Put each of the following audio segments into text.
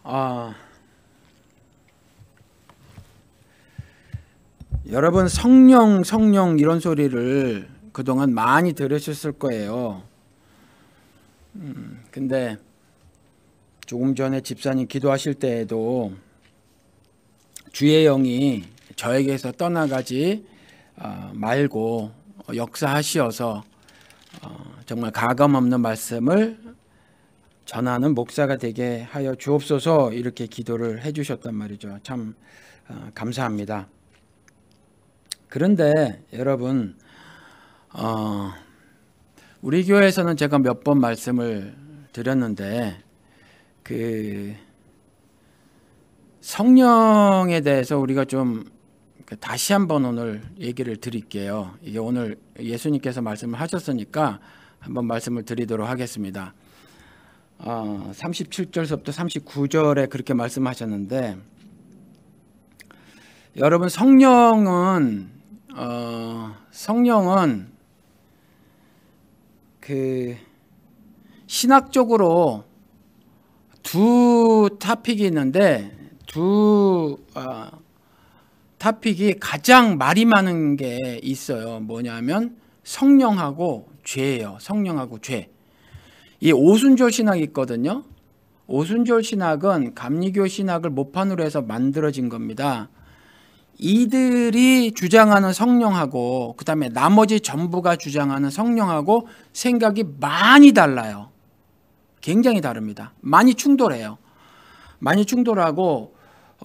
아, 여러분 성령 이런 소리를 그동안 많이 들으셨을 거예요. 근데 조금 전에 집사님 기도하실 때에도 주의 영이 저에게서 떠나가지 말고 역사하시어서 정말 가감 없는 말씀을 전하는 목사가 되게 하여 주옵소서 이렇게 기도를 해주셨단 말이죠. 참 감사합니다. 그런데 여러분 우리 교회에서는 제가 몇 번 말씀을 드렸는데 그 성령에 대해서 우리가 좀 다시 한번 오늘 얘기를 드릴게요. 이게 오늘 예수님께서 말씀을 하셨으니까 한번 말씀을 드리도록 하겠습니다. 37절서부터 39절에 그렇게 말씀하셨는데 여러분 성령은 그 신학적으로 두 토픽이 있는데 두 토픽이 가장 말이 많은 게 있어요. 뭐냐면 성령하고 죄예요. 성령하고 죄. 이 오순절 신학이 있거든요. 오순절 신학은 감리교 신학을 모판으로 해서 만들어진 겁니다. 이들이 주장하는 성령하고 그 다음에 나머지 전부가 주장하는 성령하고 생각이 많이 달라요. 굉장히 다릅니다. 많이 충돌해요. 많이 충돌하고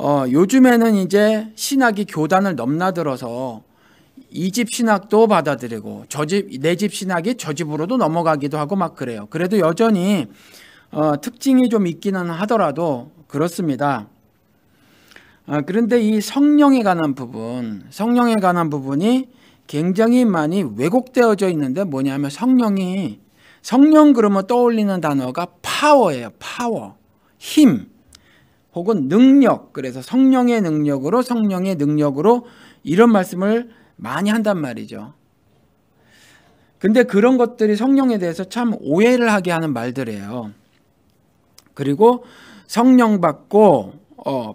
요즘에는 이제 신학이 교단을 넘나들어서 이 집 신학도 받아들이고 내 집 신학이 저 집으로도 넘어가기도 하고 막 그래요. 그래도 여전히 특징이 좀 있기는 하더라도 그렇습니다. 그런데 이 성령에 관한 부분이 굉장히 많이 왜곡되어져 있는데 뭐냐면 성령 그러면 떠올리는 단어가 파워예요. 파워, 힘 혹은 능력. 그래서 성령의 능력으로 이런 말씀을 많이 한단 말이죠. 근데 그런 것들이 성령에 대해서 참 오해를 하게 하는 말들이에요. 그리고 성령 받고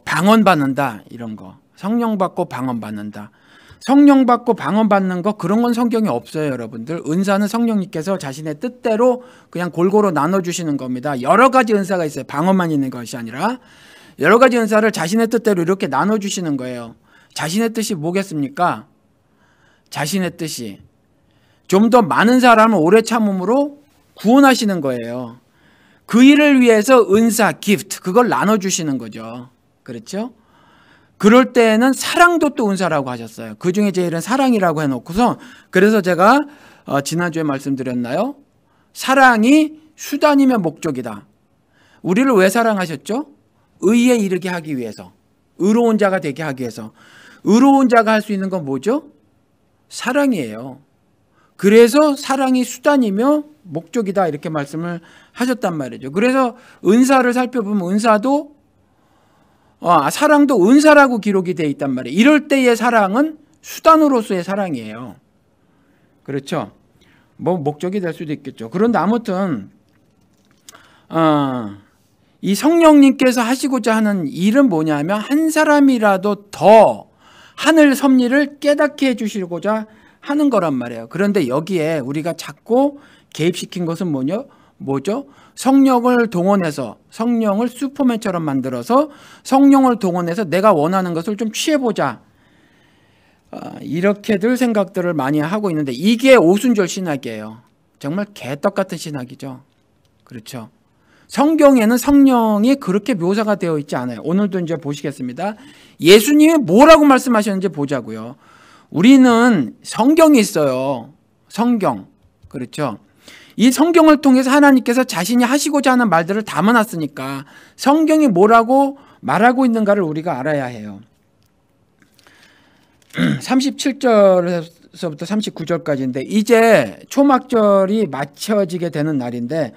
방언 받는다 이런 거. 성령 받고 방언 받는다. 성령 받고 방언 받는 거 그런 건 성경에 없어요, 여러분들. 은사는 성령님께서 자신의 뜻대로 그냥 골고루 나눠주시는 겁니다. 여러 가지 은사가 있어요. 방언만 있는 것이 아니라 여러 가지 은사를 자신의 뜻대로 이렇게 나눠주시는 거예요. 자신의 뜻이 뭐겠습니까? 자신의 뜻이 좀 더 많은 사람을 오래 참음으로 구원하시는 거예요. 그 일을 위해서 은사, 기프트 그걸 나눠주시는 거죠. 그렇죠? 그럴 때에는 사랑도 또 은사라고 하셨어요. 그 중에 제일은 사랑이라고 해놓고서 그래서 제가 지난주에 말씀드렸나요? 사랑이 수단이며 목적이다. 우리를 왜 사랑하셨죠? 의에 이르게 하기 위해서, 의로운 자가 되게 하기 위해서. 의로운 자가 할 수 있는 건 뭐죠? 사랑이에요. 그래서 사랑이 수단이며 목적이다 이렇게 말씀을 하셨단 말이죠. 그래서 은사를 살펴보면 은사도 사랑도 은사라고 기록이 되어 있단 말이에요. 이럴 때의 사랑은 수단으로서의 사랑이에요. 그렇죠? 뭐 목적이 될 수도 있겠죠. 그런데 아무튼 이 성령님께서 하시고자 하는 일은 뭐냐면 한 사람이라도 더 하늘 섭리를 깨닫게 해주시고자 하는 거란 말이에요. 그런데 여기에 우리가 자꾸 개입시킨 것은 뭐죠? 성령을 동원해서 성령을 슈퍼맨처럼 만들어서 성령을 동원해서 내가 원하는 것을 좀 취해보자. 이렇게들 생각들을 많이 하고 있는데 이게 오순절 신학이에요. 정말 개떡 같은 신학이죠. 그렇죠? 성경에는 성령이 그렇게 묘사가 되어 있지 않아요. 오늘도 이제 보시겠습니다. 예수님이 뭐라고 말씀하셨는지 보자고요. 우리는 성경이 있어요. 성경. 그렇죠? 이 성경을 통해서 하나님께서 자신이 하시고자 하는 말들을 담아놨으니까 성경이 뭐라고 말하고 있는가를 우리가 알아야 해요. 37절에서부터 39절까지인데 이제 초막절이 마쳐지게 되는 날인데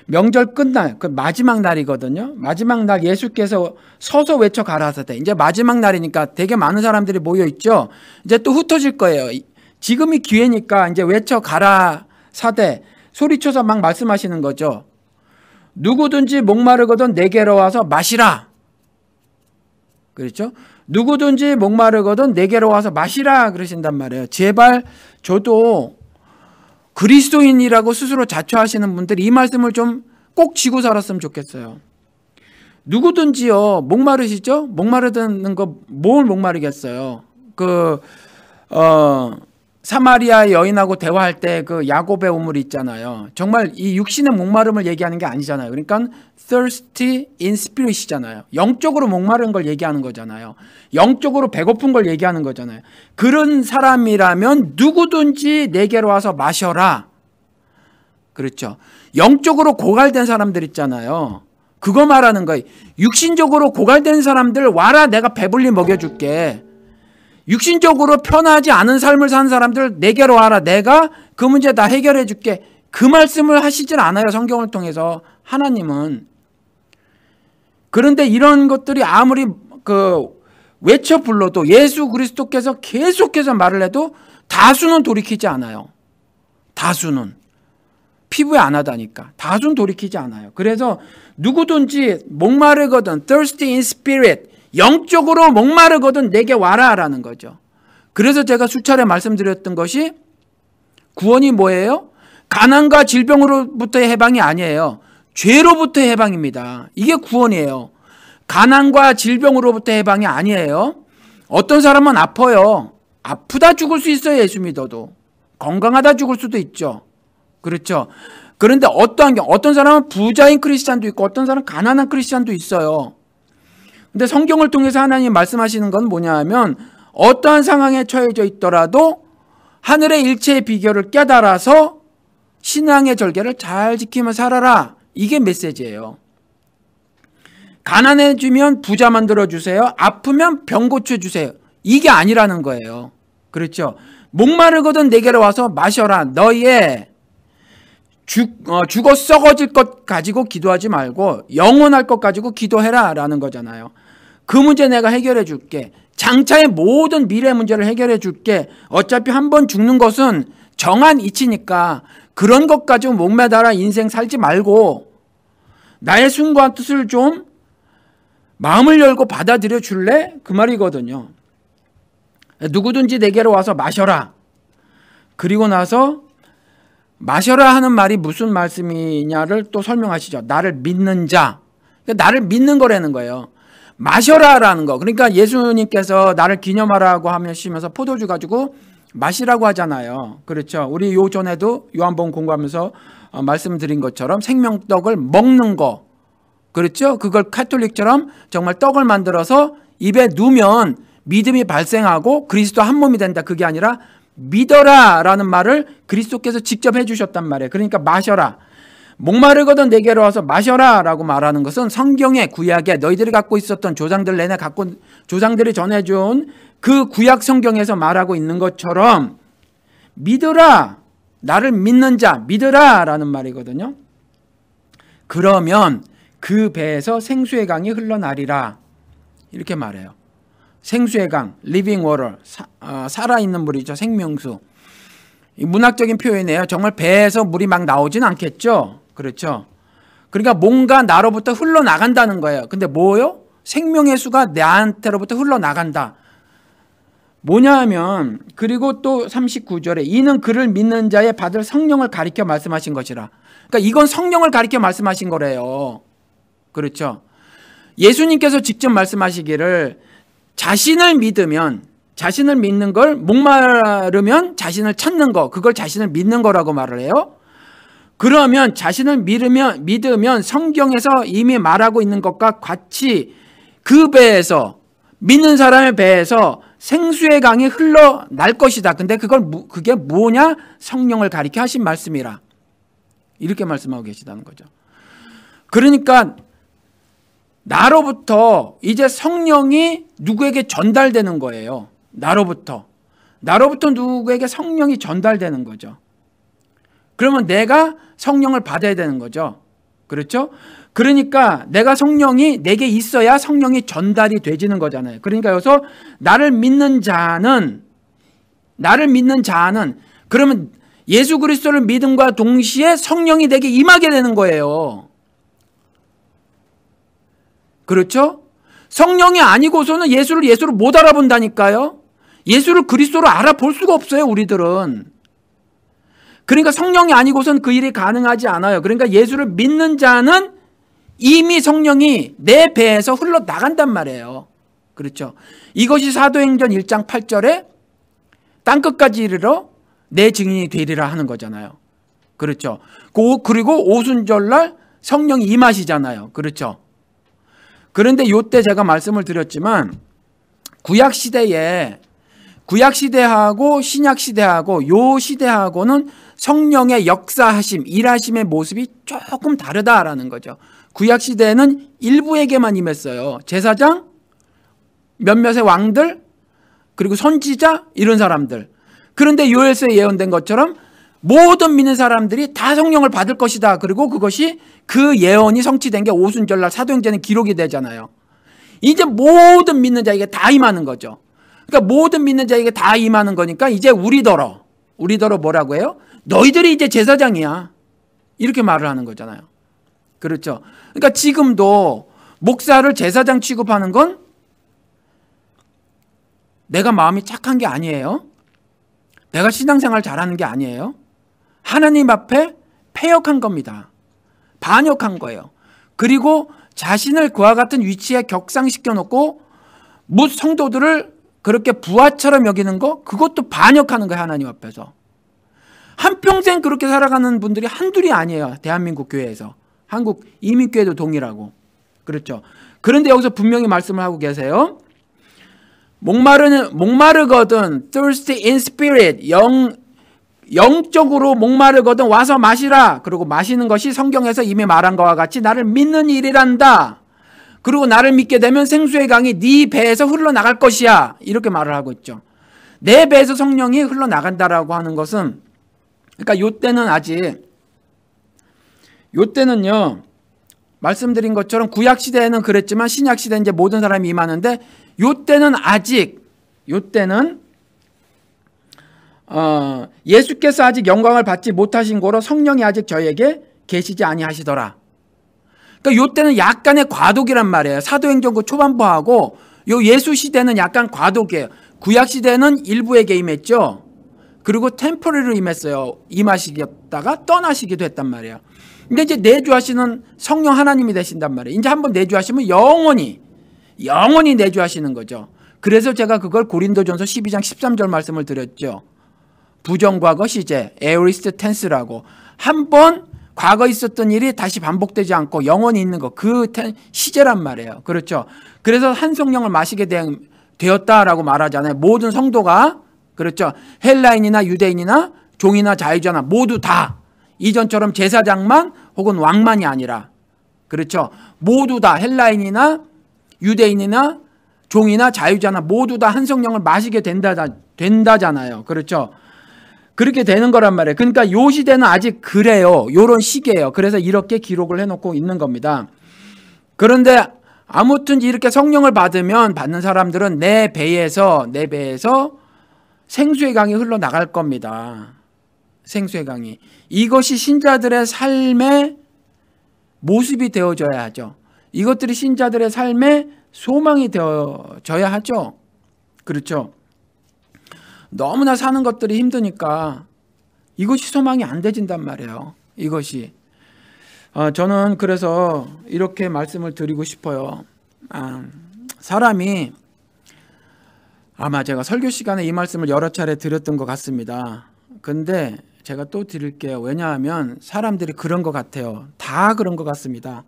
명절 끝날 그 마지막 날이거든요. 마지막 날 예수께서 서서 외쳐 가라사대. 이제 마지막 날이니까 되게 많은 사람들이 모여 있죠. 이제 또 흩어질 거예요. 지금이 기회니까 이제 외쳐 가라사대 소리쳐서 막 말씀하시는 거죠. 누구든지 목마르거든 내게로 와서 마시라. 그렇죠? 누구든지 목마르거든 내게로 와서 마시라 그러신단 말이에요. 제발 저도 그리스도인이라고 스스로 자처하시는 분들 이 말씀을 좀 꼭 쥐고 살았으면 좋겠어요. 누구든지요 목마르시죠? 목마르다는 거 뭘 목마르겠어요? 사마리아 여인하고 대화할 때 그 야곱의 우물이 있잖아요. 정말 이 육신의 목마름을 얘기하는 게 아니잖아요. 그러니까 thirsty in spirit이잖아요. 영적으로 목마른 걸 얘기하는 거잖아요. 영적으로 배고픈 걸 얘기하는 거잖아요. 그런 사람이라면 누구든지 내게로 와서 마셔라. 그렇죠. 영적으로 고갈된 사람들 있잖아요. 그거 말하는 거예요. 육신적으로 고갈된 사람들 와라, 내가 배불리 먹여줄게. 육신적으로 편하지 않은 삶을 사는 사람들 내게로 와라, 내가 그 문제 다 해결해 줄게. 그 말씀을 하시질 않아요, 성경을 통해서 하나님은. 그런데 이런 것들이 아무리 외쳐 불러도 예수 그리스도께서 계속해서 말을 해도 다수는 돌이키지 않아요. 다수는 피부에 안 하다니까. 다수는 돌이키지 않아요. 그래서 누구든지 목마르거든 thirsty in spirit, 영적으로 목마르거든 내게 와라 라는 거죠. 그래서 제가 수차례 말씀드렸던 것이 구원이 뭐예요? 가난과 질병으로부터의 해방이 아니에요. 죄로부터의 해방입니다. 이게 구원이에요. 가난과 질병으로부터의 해방이 아니에요. 어떤 사람은 아파요. 아프다 죽을 수 있어요. 예수 믿어도. 건강하다 죽을 수도 있죠. 그렇죠. 그런데 어떤 사람은 부자인 크리스찬도 있고 어떤 사람은 가난한 크리스찬도 있어요. 근데 성경을 통해서 하나님 말씀하시는 건 뭐냐 하면 어떠한 상황에 처해져 있더라도 하늘의 일체의 비결을 깨달아서 신앙의 절개를 잘 지키며 살아라. 이게 메시지예요. 가난해지면 부자 만들어주세요. 아프면 병 고쳐주세요. 이게 아니라는 거예요. 그렇죠. 목마르거든 내게로 와서 마셔라. 너희의 죽어 썩어질 것 가지고 기도하지 말고 영원할 것 가지고 기도해라 라는 거잖아요. 그 문제 내가 해결해 줄게. 장차의 모든 미래 문제를 해결해 줄게. 어차피 한 번 죽는 것은 정한 이치니까 그런 것 가지고 목매달아 인생 살지 말고 나의 숭고한 뜻을 좀 마음을 열고 받아들여 줄래? 그 말이거든요. 누구든지 내게로 와서 마셔라. 그리고 나서 마셔라 하는 말이 무슨 말씀이냐를 또 설명하시죠. 나를 믿는 자. 나를 믿는 거라는 거예요. 마셔라라는 거. 그러니까 예수님께서 나를 기념하라고 하시면서 포도주 가지고 마시라고 하잖아요. 그렇죠. 우리 요 전에도 요한복음 공부하면서 말씀드린 것처럼 생명떡을 먹는 거. 그렇죠. 그걸 카톨릭처럼 정말 떡을 만들어서 입에 누면 믿음이 발생하고 그리스도 한 몸이 된다. 그게 아니라 믿어라 라는 말을 그리스도께서 직접 해주셨단 말이에요. 그러니까 마셔라. 목마르거든 내게로 와서 마셔라 라고 말하는 것은 성경의 구약에 너희들이 갖고 있었던 조상들이 전해준 그 구약 성경에서 말하고 있는 것처럼 믿어라. 나를 믿는 자 믿어라 라는 말이거든요. 그러면 그 배에서 생수의 강이 흘러나리라 이렇게 말해요. 생수의 강, living water, 살아있는 물이죠. 생명수. 문학적인 표현이에요. 정말 배에서 물이 막 나오진 않겠죠. 그렇죠. 그러니까 뭔가 나로부터 흘러나간다는 거예요. 근데 뭐요? 생명의 수가 나한테로부터 흘러나간다. 뭐냐 하면 그리고 또 39절에 이는 그를 믿는 자의 받을 성령을 가리켜 말씀하신 것이라. 그러니까 이건 성령을 가리켜 말씀하신 거래요. 그렇죠. 예수님께서 직접 말씀하시기를 자신을 믿는 걸 목마르면 자신을 찾는 거, 그걸 자신을 믿는 거라고 말을 해요. 그러면 자신을 믿으면 성경에서 이미 말하고 있는 것과 같이 그 배에서 믿는 사람의 배에서 생수의 강이 흘러날 것이다. 근데 그게 뭐냐? 성령을 가리켜 하신 말씀이라. 이렇게 말씀하고 계시다는 거죠. 그러니까 나로부터 이제 성령이 누구에게 전달되는 거예요. 나로부터 누구에게 성령이 전달되는 거죠. 그러면 내가 성령을 받아야 되는 거죠. 그렇죠? 그러니까 내가 성령이 내게 있어야 성령이 전달이 되지는 거잖아요. 그러니까 여기서 나를 믿는 자는 그러면 예수 그리스도를 믿음과 동시에 성령이 내게 임하게 되는 거예요. 그렇죠? 성령이 아니고서는 예수를 못 알아본다니까요. 예수를 그리스도로 알아볼 수가 없어요, 우리들은. 그러니까 성령이 아니고서는 그 일이 가능하지 않아요. 그러니까 예수를 믿는 자는 이미 성령이 내 배에서 흘러나간단 말이에요. 그렇죠. 이것이 사도행전 1장 8절에 땅끝까지 이르러 내 증인이 되리라 하는 거잖아요. 그렇죠. 그리고 오순절날 성령이 임하시잖아요. 그렇죠. 그런데 이때 제가 말씀을 드렸지만 구약시대하고 신약시대하고 요 시대하고는 성령의 역사하심, 일하심의 모습이 조금 다르다라는 거죠. 구약시대에는 일부에게만 임했어요. 제사장, 몇몇의 왕들, 그리고 선지자, 이런 사람들. 그런데 요엘서에 예언된 것처럼 모든 믿는 사람들이 다 성령을 받을 것이다. 그리고 그것이 그 예언이 성취된 게 오순절날 사도행전에 기록이 되잖아요. 이제 모든 믿는 자에게 다 임하는 거죠. 그러니까 모든 믿는 자에게 다 임하는 거니까 이제 우리더러 뭐라고 해요? 너희들이 이제 제사장이야. 이렇게 말을 하는 거잖아요. 그렇죠. 그러니까 지금도 목사를 제사장 취급하는 건 내가 마음이 착한 게 아니에요. 내가 신앙생활 잘하는 게 아니에요. 하나님 앞에 패역한 겁니다. 반역한 거예요. 그리고 자신을 그와 같은 위치에 격상시켜 놓고 성도들을 그렇게 부하처럼 여기는 거, 그것도 반역하는 거예요. 하나님 앞에서. 한평생 그렇게 살아가는 분들이 한둘이 아니에요. 대한민국 교회에서. 한국 이민교회도 동일하고. 그렇죠. 그런데 여기서 분명히 말씀을 하고 계세요. 목마르거든 thirsty in spirit, 영적으로 목마르거든 와서 마시라. 그리고 마시는 것이 성경에서 이미 말한 것과 같이 나를 믿는 일이란다. 그리고 나를 믿게 되면 생수의 강이 네 배에서 흘러나갈 것이야. 이렇게 말을 하고 있죠. 내 배에서 성령이 흘러나간다라고 하는 것은, 그러니까 요때는요 말씀드린 것처럼 구약시대에는 그랬지만 신약시대는 이제 모든 사람이 임하는데 요때는 예수께서 아직 영광을 받지 못하신 고로 성령이 아직 저에게 계시지 아니하시더라. 그러니까 요때는 약간의 과도기란 말이에요. 사도행전 그 초반부하고 요 예수 시대는 약간 과도기예요. 구약 시대는 일부에게 임했죠. 그리고 템포리로 임했어요. 임하시겠다가 떠나시기도 했단 말이에요. 근데 이제 내주하시는 성령 하나님이 되신단 말이에요. 이제 한번 내주하시면 영원히 내주하시는 거죠. 그래서 제가 그걸 고린도전서 12장 13절 말씀을 드렸죠. 부정과거 시제, 에오리스트 텐스라고. 한번 과거 있었던 일이 다시 반복되지 않고 영원히 있는 거, 그 시제란 말이에요. 그렇죠. 그래서 한 성령을 마시게 되었다라고 말하잖아요. 모든 성도가. 그렇죠. 헬라인이나 유대인이나 종이나 자유자나 모두 다 이전처럼 제사장만 혹은 왕만이 아니라, 그렇죠. 모두 다 헬라인이나 유대인이나 종이나 자유자나 모두 다 한 성령을 마시게 된다잖아요. 그렇죠. 그렇게 되는 거란 말이에요. 그러니까 요 시대는 아직 그래요. 요런 시기예요. 그래서 이렇게 기록을 해놓고 있는 겁니다. 그런데 아무튼 이렇게 성령을 받는 사람들은 내 배에서 생수의 강이 흘러나갈 겁니다. 생수의 강이. 이것이 신자들의 삶의 모습이 되어져야 하죠. 이것들이 신자들의 삶의 소망이 되어져야 하죠. 그렇죠. 너무나 사는 것들이 힘드니까 이것이 소망이 안 되진단 말이에요. 이것이. 저는 그래서 이렇게 말씀을 드리고 싶어요. 사람이, 아마 제가 설교 시간에 이 말씀을 여러 차례 드렸던 것 같습니다. 근데 제가 또 드릴게요. 왜냐하면 사람들이 그런 것 같아요. 다 그런 것 같습니다.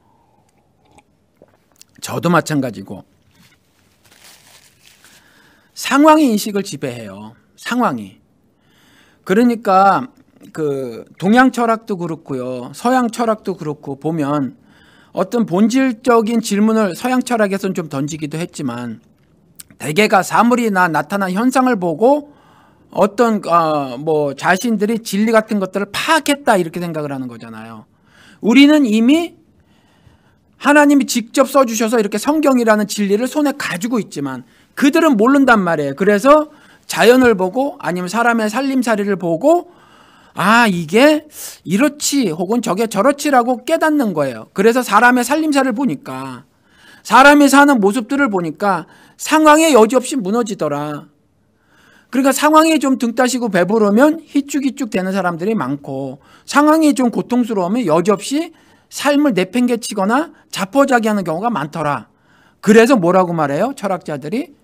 저도 마찬가지고. 상황이 인식을 지배해요. 상황이. 그러니까 그 동양 철학도 그렇고요. 서양 철학도 그렇고 보면 어떤 본질적인 질문을 서양 철학에서는 좀 던지기도 했지만 대개가 사물이나 나타난 현상을 보고 어떤 자신들이 진리 같은 것들을 파악했다 이렇게 생각을 하는 거잖아요. 우리는 이미 하나님이 직접 써주셔서 이렇게 성경이라는 진리를 손에 가지고 있지만 그들은 모른단 말이에요. 그래서 자연을 보고 아니면 사람의 살림살이를 보고 이게 이렇지 혹은 저게 저렇지라고 깨닫는 거예요. 그래서 사람의 살림살이를 보니까 사람이 사는 모습들을 보니까 상황에 여지없이 무너지더라. 그러니까 상황이 좀 등 따시고 배부르면 희쭉희쭉 되는 사람들이 많고, 상황이 좀 고통스러우면 여지없이 삶을 내팽개치거나 자포자기하는 경우가 많더라. 그래서 뭐라고 말해요? 철학자들이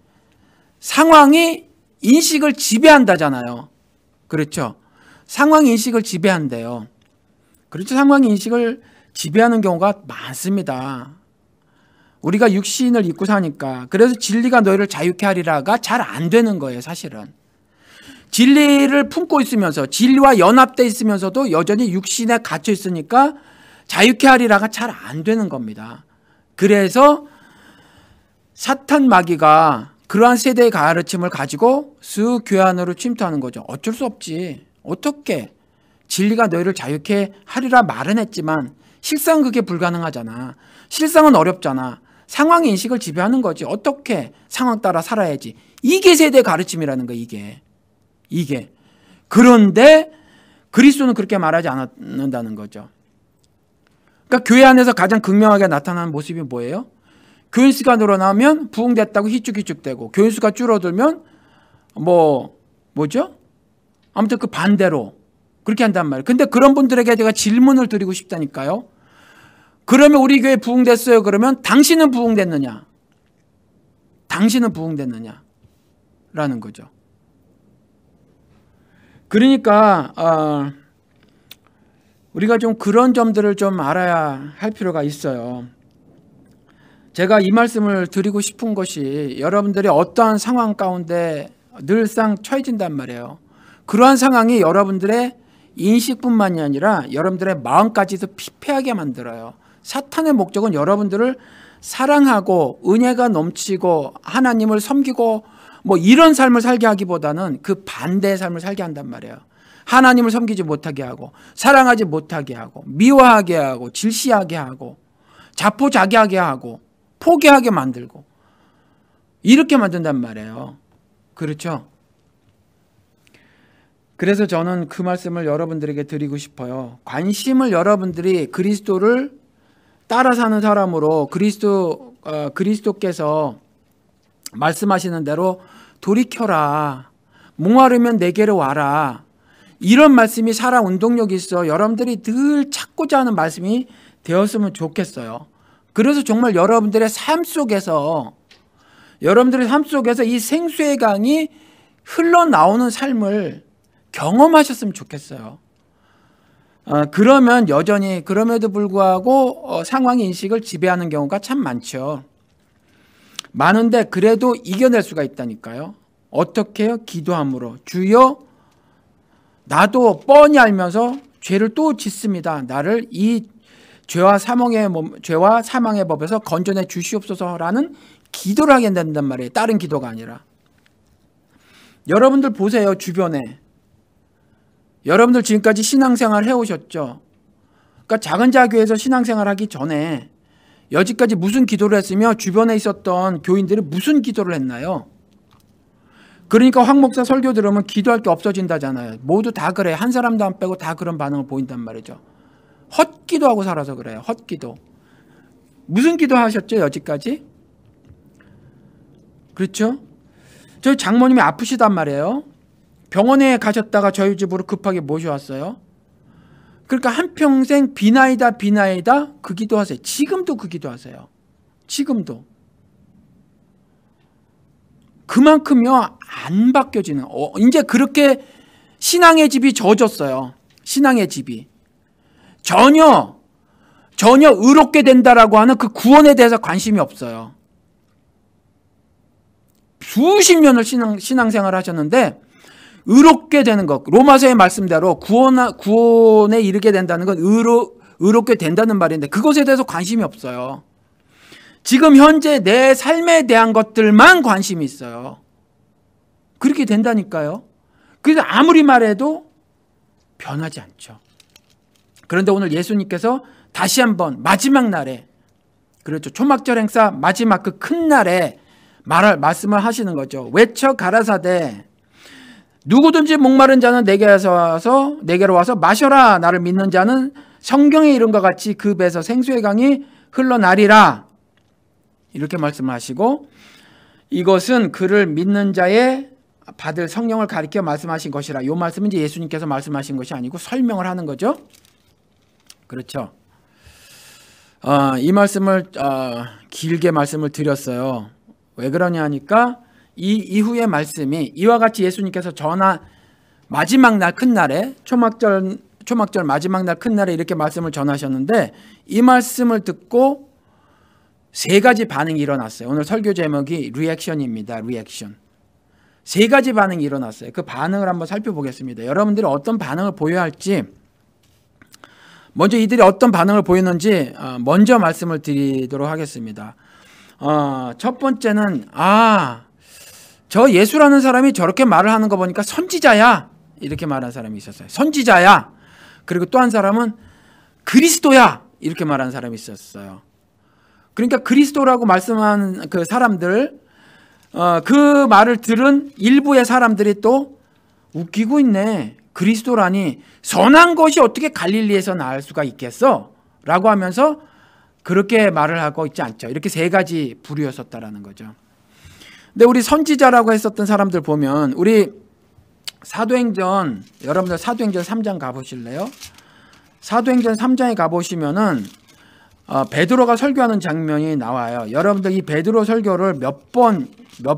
상황이 인식을 지배한다잖아요. 그렇죠? 상황 인식을 지배한대요. 그렇죠? 상황 인식을 지배하는 경우가 많습니다. 우리가 육신을 입고 사니까. 그래서 진리가 너희를 자유케 하리라가 잘 안 되는 거예요, 사실은. 진리를 품고 있으면서, 진리와 연합되어 있으면서도 여전히 육신에 갇혀 있으니까 자유케 하리라가 잘 안 되는 겁니다. 그래서 사탄 마귀가 그러한 세대의 가르침을 가지고 쓱 교회 안으로 침투하는 거죠. 어쩔 수 없지. 어떻게 진리가 너희를 자유케 하리라 말은 했지만 실상은 그게 불가능하잖아. 실상은 어렵잖아. 상황 인식을 지배하는 거지. 어떻게 상황 따라 살아야지. 이게 세대 가르침이라는 거야. 이게. 그런데 그리스도는 그렇게 말하지 않는다는 거죠. 그러니까 교회 안에서 가장 극명하게 나타나는 모습이 뭐예요? 교인수가 늘어나면 부흥됐다고 희쭉희쭉되고, 교인수가 줄어들면 뭐죠? 아무튼 그 반대로 그렇게 한단 말이에요. 근데 그런 분들에게 제가 질문을 드리고 싶다니까요. 그러면 우리 교회 부흥됐어요. 그러면 당신은 부흥됐느냐? 당신은 부흥됐느냐? 라는 거죠. 그러니까 우리가 좀 그런 점들을 좀 알아야 할 필요가 있어요. 제가 이 말씀을 드리고 싶은 것이 여러분들이 어떠한 상황 가운데 늘상 처해진단 말이에요. 그러한 상황이 여러분들의 인식뿐만이 아니라 여러분들의 마음까지도 피폐하게 만들어요. 사탄의 목적은 여러분들을 사랑하고 은혜가 넘치고 하나님을 섬기고 이런 삶을 살게 하기보다는 그 반대의 삶을 살게 한단 말이에요. 하나님을 섬기지 못하게 하고, 사랑하지 못하게 하고, 미워하게 하고, 질시하게 하고, 자포자기하게 하고, 포기하게 만들고, 이렇게 만든단 말이에요. 그렇죠? 그래서 저는 그 말씀을 여러분들에게 드리고 싶어요. 관심을 여러분들이 그리스도를 따라 사는 사람으로 그리스도께서 말씀하시는 대로 돌이켜라. 목마르면 내게로 와라. 이런 말씀이 살아 운동력이 있어 여러분들이 늘 찾고자 하는 말씀이 되었으면 좋겠어요. 그래서 정말 여러분들의 삶 속에서 이 생수의 강이 흘러나오는 삶을 경험하셨으면 좋겠어요. 그러면 여전히 그럼에도 불구하고 상황 인식을 지배하는 경우가 참 많죠. 많은데 그래도 이겨낼 수가 있다니까요. 어떻게 해요? 기도함으로. 주여, 나도 뻔히 알면서 죄를 또 짓습니다. 나를 이 죄와 사망의 법에서 건져내 주시옵소서라는 기도를 하게 된단 말이에요. 다른 기도가 아니라. 여러분들 보세요. 주변에. 여러분들 지금까지 신앙생활 해오셨죠. 그러니까 작은 자교회에서 신앙생활 하기 전에 여지까지 무슨 기도를 했으며 주변에 있었던 교인들이 무슨 기도를 했나요? 그러니까 황 목사 설교 들으면 기도할 게 없어진다잖아요. 모두 다 그래. 한 사람도 안 빼고 다 그런 반응을 보인단 말이죠. 헛기도하고 살아서 그래요. 헛기도. 무슨 기도 하셨죠? 여지까지? 그렇죠? 저희 장모님이 아프시단 말이에요. 병원에 가셨다가 저희 집으로 급하게 모셔왔어요. 그러니까 한평생 비나이다 그 기도하세요. 지금도 그 기도하세요. 지금도. 그만큼요 안 바뀌어지는. 이제 그렇게 신앙의 집이 젖었어요. 신앙의 집이. 전혀 의롭게 된다라고 하는 그 구원에 대해서 관심이 없어요. 수십 년을 신앙생활을 하셨는데 의롭게 되는 것, 로마서의 말씀대로 구원에 이르게 된다는 건 의롭게 된다는 말인데 그것에 대해서 관심이 없어요. 지금 현재 내 삶에 대한 것들만 관심이 있어요. 그렇게 된다니까요. 그래서 아무리 말해도 변하지 않죠. 그런데 오늘 예수님께서 다시 한번 마지막 날에, 그렇죠, 초막절 행사 마지막 그 큰 날에 말씀을 하시는 거죠. 외쳐 가라사대 누구든지 목마른 자는 내게로 와서 마셔라. 나를 믿는 자는 성경에 이른과 같이 그 배에서 생수의 강이 흘러나리라. 이렇게 말씀하시고 이것은 그를 믿는 자의 받을 성령을 가리켜 말씀하신 것이라. 이 말씀은 이제 예수님께서 말씀하신 것이 아니고 설명을 하는 거죠. 그렇죠. 이 말씀을 길게 말씀을 드렸어요. 왜 그러냐 하니까 이 이후의 말씀이 이와 같이 예수님께서 마지막 날 큰 날에 초막절 마지막 날 큰 날에 이렇게 말씀을 전하셨는데 이 말씀을 듣고 세 가지 반응이 일어났어요. 오늘 설교 제목이 리액션입니다. 리액션. 세 가지 반응이 일어났어요. 그 반응을 한번 살펴보겠습니다. 여러분들이 어떤 반응을 보여야 할지, 먼저 이들이 어떤 반응을 보였는지 먼저 말씀을 드리도록 하겠습니다. 첫 번째는 저 예수라는 사람이 저렇게 말을 하는 거 보니까 선지자야, 이렇게 말하는 사람이 있었어요. 선지자야. 그리고 또 한 사람은 그리스도야, 이렇게 말하는 사람이 있었어요. 그러니까 그리스도라고 말씀한 그 사람들, 그 말을 들은 일부의 사람들이 또 웃기고 있네. 그리스도라니 선한 것이 어떻게 갈릴리에서 나을 수가 있겠어? 라고 하면서 그렇게 말을 하고 있지 않죠. 이렇게 세 가지 부류였었다라는 거죠. 근데 우리 선지자라고 했었던 사람들 보면 우리 여러분들 사도행전 3장 가보실래요? 사도행전 3장에 가보시면은 베드로가 설교하는 장면이 나와요. 여러분들 이 베드로 설교를 몇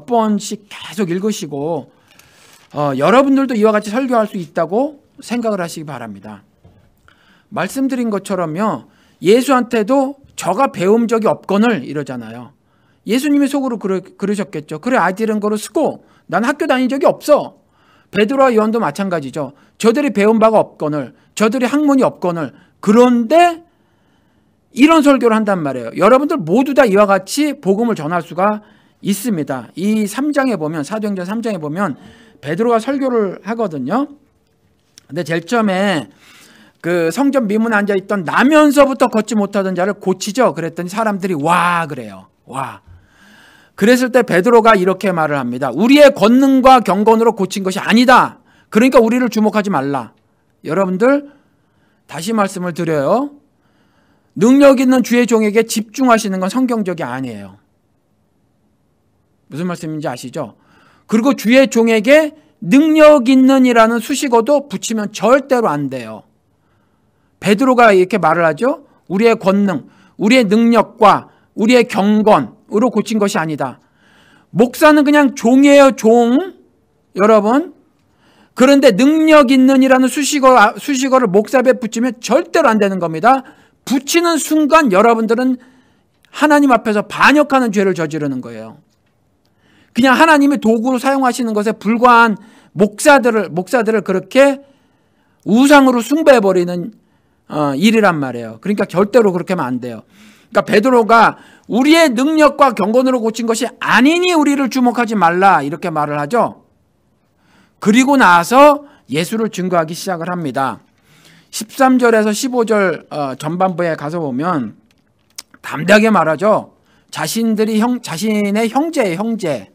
번씩 계속 읽으시고 여러분들도 이와 같이 설교할 수 있다고 생각을 하시기 바랍니다. 말씀드린 것처럼요, 예수한테도 저가 배운 적이 없거늘 이러잖아요. 예수님이 속으로 그러셨겠죠. 그래, 아이들은 거로 쓰고 난 학교 다닌 적이 없어. 베드로와 요한도 마찬가지죠. 저들이 배운 바가 없거늘, 저들이 학문이 없거늘. 그런데 이런 설교를 한단 말이에요. 여러분들 모두 다 이와 같이 복음을 전할 수가 있습니다. 이 3장에 보면, 사도행전 3장에 보면 베드로가 설교를 하거든요. 근데 제일 처음에 그 성전 미문에 앉아있던 나면서부터 걷지 못하던 자를 고치죠. 그랬더니 사람들이 와 그래요. 와. 그랬을 때 베드로가 이렇게 말을 합니다. 우리의 권능과 경건으로 고친 것이 아니다. 그러니까 우리를 주목하지 말라. 여러분들 다시 말씀을 드려요. 능력 있는 주의 종에게 집중하시는 건 성경적이 아니에요. 무슨 말씀인지 아시죠? 그리고 주의 종에게 능력 있는이라는 수식어도 붙이면 절대로 안 돼요. 베드로가 이렇게 말을 하죠. 우리의 권능, 우리의 능력과 우리의 경건으로 고친 것이 아니다. 목사는 그냥 종이에요, 종. 여러분. 그런데 능력 있는이라는 수식어를 목사 앞에 붙이면 절대로 안 되는 겁니다. 붙이는 순간 여러분들은 하나님 앞에서 반역하는 죄를 저지르는 거예요. 그냥 하나님이 도구로 사용하시는 것에 불과한 목사들을 그렇게 우상으로 숭배해버리는 일이란 말이에요. 그러니까 절대로 그렇게 하면 안 돼요. 그러니까 베드로가 우리의 능력과 경건으로 고친 것이 아니니 우리를 주목하지 말라, 이렇게 말을 하죠. 그리고 나서 예수를 증거하기 시작을 합니다. 13절에서 15절 전반부에 가서 보면 담대하게 말하죠. 자신의 형제예요, 형제.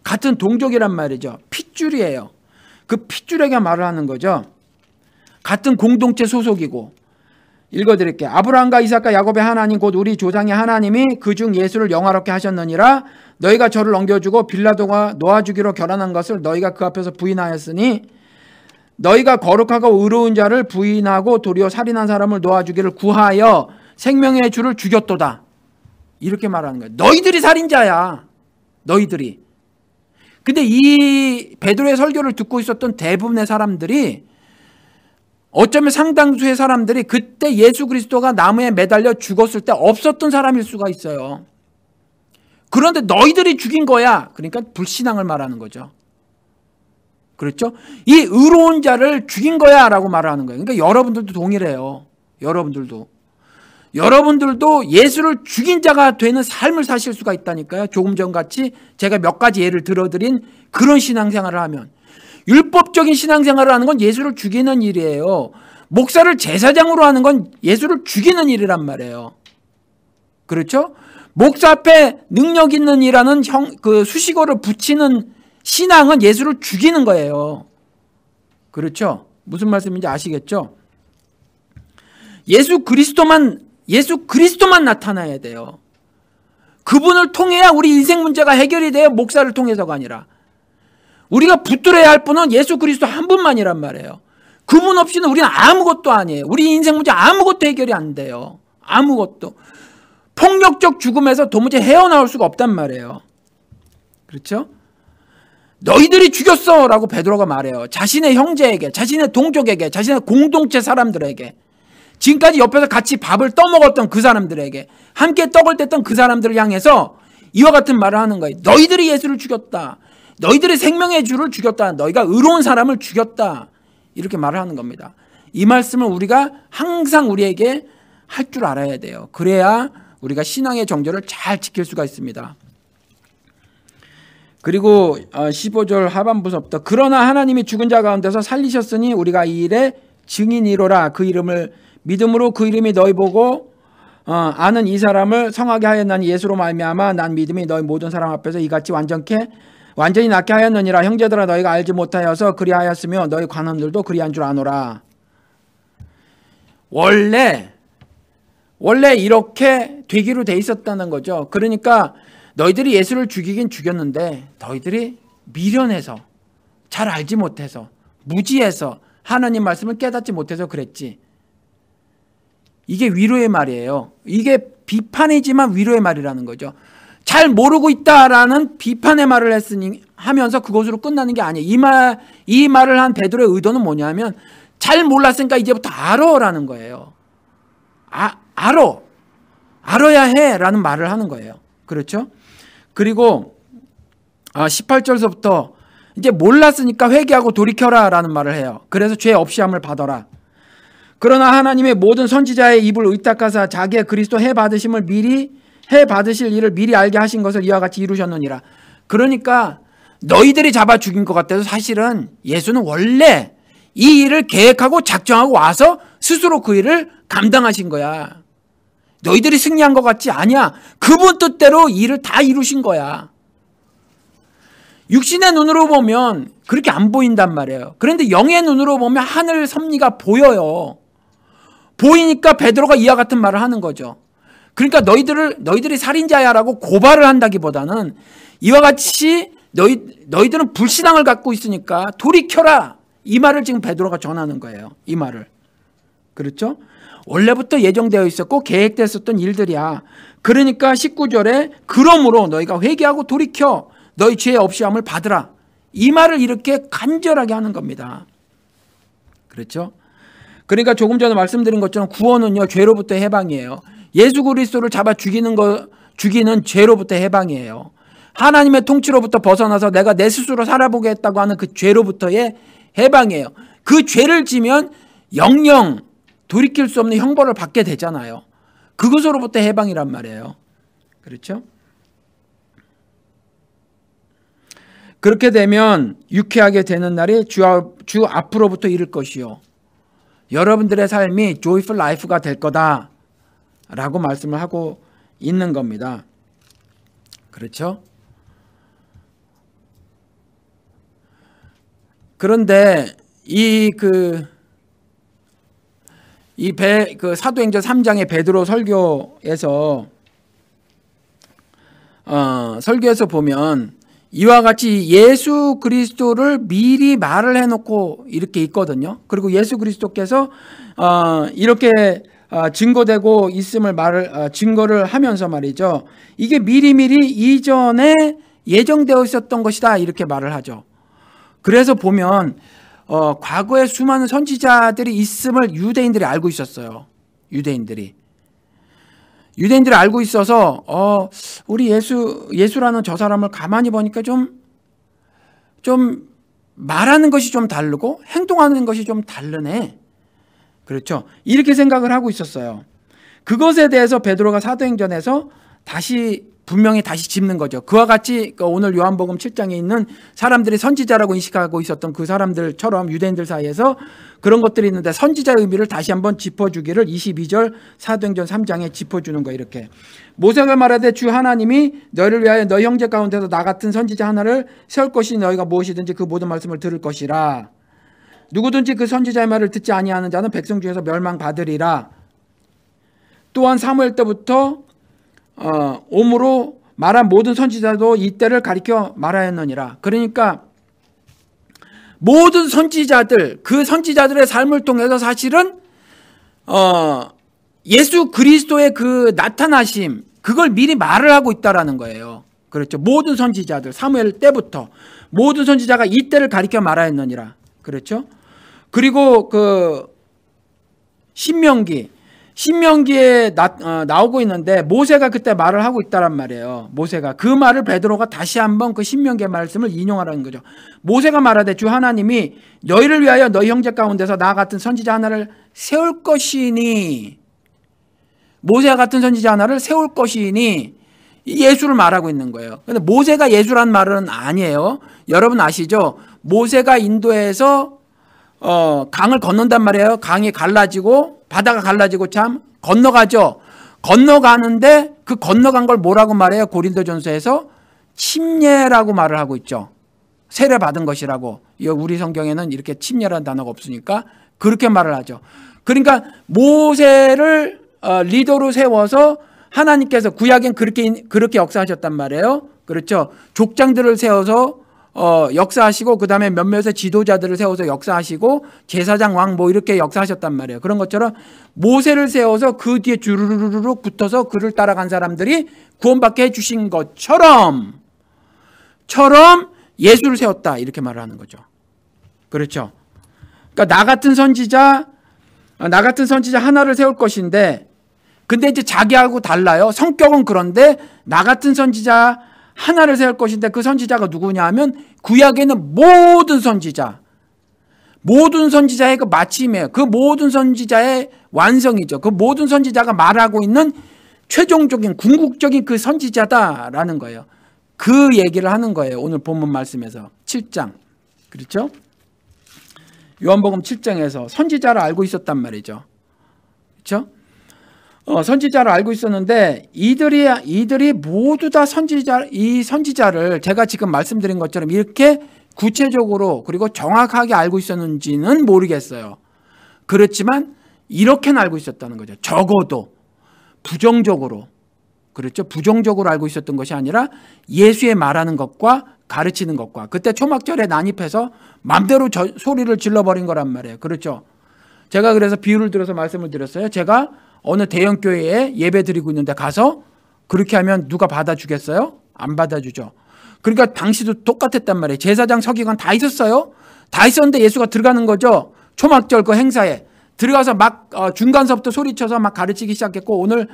같은 동족이란 말이죠. 핏줄이에요. 그 핏줄에게 말을 하는 거죠. 같은 공동체 소속이고. 읽어드릴게요. 아브라함과 이삭과 야곱의 하나님 곧 우리 조상의 하나님이 그중 예수를 영화롭게 하셨느니라. 너희가 저를 넘겨주고 빌라도가 놓아주기로 결단한 것을 너희가 그 앞에서 부인하였으니 너희가 거룩하고 의로운 자를 부인하고 도리어 살인한 사람을 놓아주기를 구하여 생명의 주를 죽였도다. 이렇게 말하는 거예요. 너희들이 살인자야. 너희들이. 근데 이 베드로의 설교를 듣고 있었던 대부분의 사람들이, 어쩌면 상당수의 사람들이 그때 예수 그리스도가 나무에 매달려 죽었을 때 없었던 사람일 수가 있어요. 그런데 너희들이 죽인 거야. 그러니까 불신앙을 말하는 거죠. 그렇죠? 이 의로운 자를 죽인 거야 라고 말하는 거예요. 그러니까 여러분들도 동일해요. 여러분들도 예수를 죽인 자가 되는 삶을 사실 수가 있다니까요. 조금 전같이 제가 몇 가지 예를 들어드린 그런 신앙생활을 하면, 율법적인 신앙생활을 하는 건 예수를 죽이는 일이에요. 목사를 제사장으로 하는 건 예수를 죽이는 일이란 말이에요. 그렇죠? 목사 앞에 능력 있는 이라는 그 수식어를 붙이는 신앙은 예수를 죽이는 거예요. 그렇죠? 무슨 말씀인지 아시겠죠? 예수 그리스도만 나타나야 돼요. 그분을 통해야 우리 인생 문제가 해결이 돼요. 목사를 통해서가 아니라. 우리가 붙들어야 할 분은 예수 그리스도 한 분만이란 말이에요. 그분 없이는 우리는 아무것도 아니에요. 우리 인생 문제 아무것도 해결이 안 돼요. 아무것도. 폭력적 죽음에서 도무지 헤어나올 수가 없단 말이에요. 그렇죠? 너희들이 죽였어 라고 베드로가 말해요. 자신의 형제에게, 자신의 동족에게, 자신의 공동체 사람들에게, 지금까지 옆에서 같이 밥을 떠먹었던 그 사람들에게, 함께 떡을 뗐던 그 사람들을 향해서 이와 같은 말을 하는 거예요. 너희들이 예수를 죽였다. 너희들이 생명의 주를 죽였다. 너희가 의로운 사람을 죽였다. 이렇게 말을 하는 겁니다. 이 말씀을 우리가 항상 우리에게 할 줄 알아야 돼요. 그래야 우리가 신앙의 정절을 잘 지킬 수가 있습니다. 그리고 15절 하반부서부터 그러나 하나님이 죽은 자 가운데서 살리셨으니 우리가 이 일의 증인이로라. 그 이름을 믿음으로 그 이름이 너희 보고 아는 이 사람을 성하게 하였나니 예수로 말미암아 난 믿음이 너희 모든 사람 앞에서 이같이 완전히 낫게 하였느니라. 형제들아 너희가 알지 못하여서 그리하였으며 너희 관원들도 그리한 줄 아노라. 원래 이렇게 되기로 돼 있었다는 거죠. 그러니까 너희들이 예수를 죽이긴 죽였는데 너희들이 미련해서, 잘 알지 못해서, 무지해서, 하나님 말씀을 깨닫지 못해서 그랬지. 이게 위로의 말이에요. 이게 비판이지만 위로의 말이라는 거죠. 잘 모르고 있다라는 비판의 말을 하면서 그것으로 끝나는 게 아니에요. 이 말을 한 베드로의 의도는 뭐냐면 잘 몰랐으니까 이제부터 알아라는 거예요. 알아야 해라는 말을 하는 거예요. 그렇죠? 그리고 18절서부터 이제 몰랐으니까 회개하고 돌이켜라라는 말을 해요. 그래서 죄 없이함을 받아라. 그러나 하나님의 모든 선지자의 입을 의탁하사 자기의 그리스도 해 받으실 일을 미리 알게 하신 것을 이와 같이 이루셨느니라. 그러니까 너희들이 잡아 죽인 것 같아도 사실은 예수는 원래 이 일을 계획하고 작정하고 와서 스스로 그 일을 감당하신 거야. 너희들이 승리한 것 같지? 아니야. 그분 뜻대로 일을 다 이루신 거야. 육신의 눈으로 보면 그렇게 안 보인단 말이에요. 그런데 영의 눈으로 보면 하늘 섭리가 보여요. 보이니까 베드로가 이와 같은 말을 하는 거죠. 그러니까 너희들이 살인자야라고 고발을 한다기보다는 이와 같이 너희들은 불신앙을 갖고 있으니까 돌이켜라. 이 말을 지금 베드로가 전하는 거예요. 이 말을. 그렇죠? 원래부터 예정되어 있었고 계획됐었던 일들이야. 그러니까 19절에 그러므로 너희가 회개하고 돌이켜 너희 죄 없이함을 받으라. 이 말을 이렇게 간절하게 하는 겁니다. 그렇죠? 그러니까 조금 전에 말씀드린 것처럼 구원은요 죄로부터 해방이에요. 예수 그리스도를 잡아 죽이는 죄로부터 해방이에요. 하나님의 통치로부터 벗어나서 내가 내 스스로 살아보겠다고 하는 그 죄로부터의 해방이에요. 그 죄를 지면 영영 돌이킬 수 없는 형벌을 받게 되잖아요. 그것으로부터 해방이란 말이에요. 그렇죠? 그렇게 되면 유쾌하게 되는 날이 주 앞으로부터 이를 것이요. 여러분들의 삶이 joyful life가 될 거다 라고 말씀을 하고 있는 겁니다. 그렇죠? 그런데 사도행전 3장의 베드로 설교에서 보면 이와 같이 예수 그리스도를 미리 말을 해놓고 이렇게 있거든요. 그리고 예수 그리스도께서 이렇게 증거되고 있음을 증거를 하면서 말이죠. 이게 미리미리 이전에 예정되어 있었던 것이다 이렇게 말을 하죠. 그래서 보면 과거에 수많은 선지자들이 있음을 유대인들이 알고 있었어요. 유대인들이 알고 있어서 우리 예수라는 저 사람을 가만히 보니까 좀 말하는 것이 좀 다르고 행동하는 것이 좀 다르네. 그렇죠? 이렇게 생각을 하고 있었어요. 그것에 대해서 베드로가 사도행전에서 분명히 다시 짚는 거죠. 그와 같이 오늘 요한복음 7장에 있는 사람들이 선지자라고 인식하고 있었던 그 사람들처럼 유대인들 사이에서 그런 것들이 있는데 선지자의 의미를 다시 한번 짚어주기를 22절 사도행전 3장에 짚어주는 거예요. 이렇게 모세가 말하되 주 하나님이 너희를 위하여 너희 형제 가운데서 나 같은 선지자 하나를 세울 것이니 너희가 무엇이든지 그 모든 말씀을 들을 것이라. 누구든지 그 선지자의 말을 듣지 아니하는 자는 백성 중에서 멸망받으리라. 또한 사무엘 때부터 오므로 말한 모든 선지자도 이때를 가리켜 말하였느니라. 그러니까 모든 선지자들, 그 선지자들의 삶을 통해서 사실은 예수 그리스도의 그 나타나심, 그걸 미리 말을 하고 있다라는 거예요. 그렇죠. 모든 선지자들, 사무엘 때부터 모든 선지자가 이때를 가리켜 말하였느니라. 그렇죠. 그리고 그 신명기에 나오고 있는데 모세가 그때 말을 하고 있다란 말이에요. 모세가 그 말을 베드로가 다시 한번 그 신명기의 말씀을 인용하라는 거죠. 모세가 말하되 주 하나님이 너희를 위하여 너희 형제 가운데서 나 같은 선지자 하나를 세울 것이니, 모세 같은 선지자 하나를 세울 것이니, 예수를 말하고 있는 거예요. 근데 모세가 예수란 말은 아니에요. 여러분 아시죠? 모세가 인도에서 강을 건넌단 말이에요. 강이 갈라지고 바다가 갈라지고 참 건너가죠. 건너가는데 그 건너간 걸 뭐라고 말해요? 고린도전서에서 침례라고 말을 하고 있죠. 세례 받은 것이라고. 우리 성경에는 이렇게 침례라는 단어가 없으니까 그렇게 말을 하죠. 그러니까 모세를 리더로 세워서 하나님께서 구약엔 그렇게 역사하셨단 말이에요. 그렇죠. 족장들을 세워서 역사하시고 그 다음에 몇몇의 지도자들을 세워서 역사하시고 제사장 왕 뭐 이렇게 역사하셨단 말이에요. 그런 것처럼 모세를 세워서 그 뒤에 주르르륵 붙어서 그를 따라간 사람들이 구원받게 해주신 것처럼 예수를 세웠다 이렇게 말을 하는 거죠. 그렇죠. 그러니까 나 같은 선지자 하나를 세울 것인데, 근데 이제 자기하고 달라요. 성격은 그런데 나 같은 선지자 하나를 세울 것인데 그 선지자가 누구냐 하면 구약에는 모든 선지자의 그 마침이에요. 그 모든 선지자의 완성이죠. 그 모든 선지자가 말하고 있는 최종적인 궁극적인 그 선지자다라는 거예요. 그 얘기를 하는 거예요. 오늘 본문 말씀에서 7장. 그렇죠? 요한복음 7장에서 선지자를 알고 있었단 말이죠. 그렇죠? 선지자를 알고 있었는데 이들이 모두 다 선지자를 제가 지금 말씀드린 것처럼 이렇게 구체적으로 그리고 정확하게 알고 있었는지는 모르겠어요. 그렇지만 이렇게는 알고 있었다는 거죠. 적어도 부정적으로, 그렇죠? 부정적으로 알고 있었던 것이 아니라 예수의 말하는 것과 가르치는 것과, 그때 초막절에 난입해서 맘대로 소리를 질러버린 거란 말이에요. 그렇죠? 제가 그래서 비유를 들어서 말씀을 드렸어요. 제가 어느 대형교회에 예배 드리고 있는데 가서 그렇게 하면 누가 받아주겠어요? 안 받아주죠. 그러니까 당시도 똑같았단 말이에요. 제사장 서기관 다 있었어요. 다 있었는데 예수가 들어가는 거죠. 초막절 그 행사에 들어가서 막 중간서부터 소리쳐서 막 가르치기 시작했고, 오늘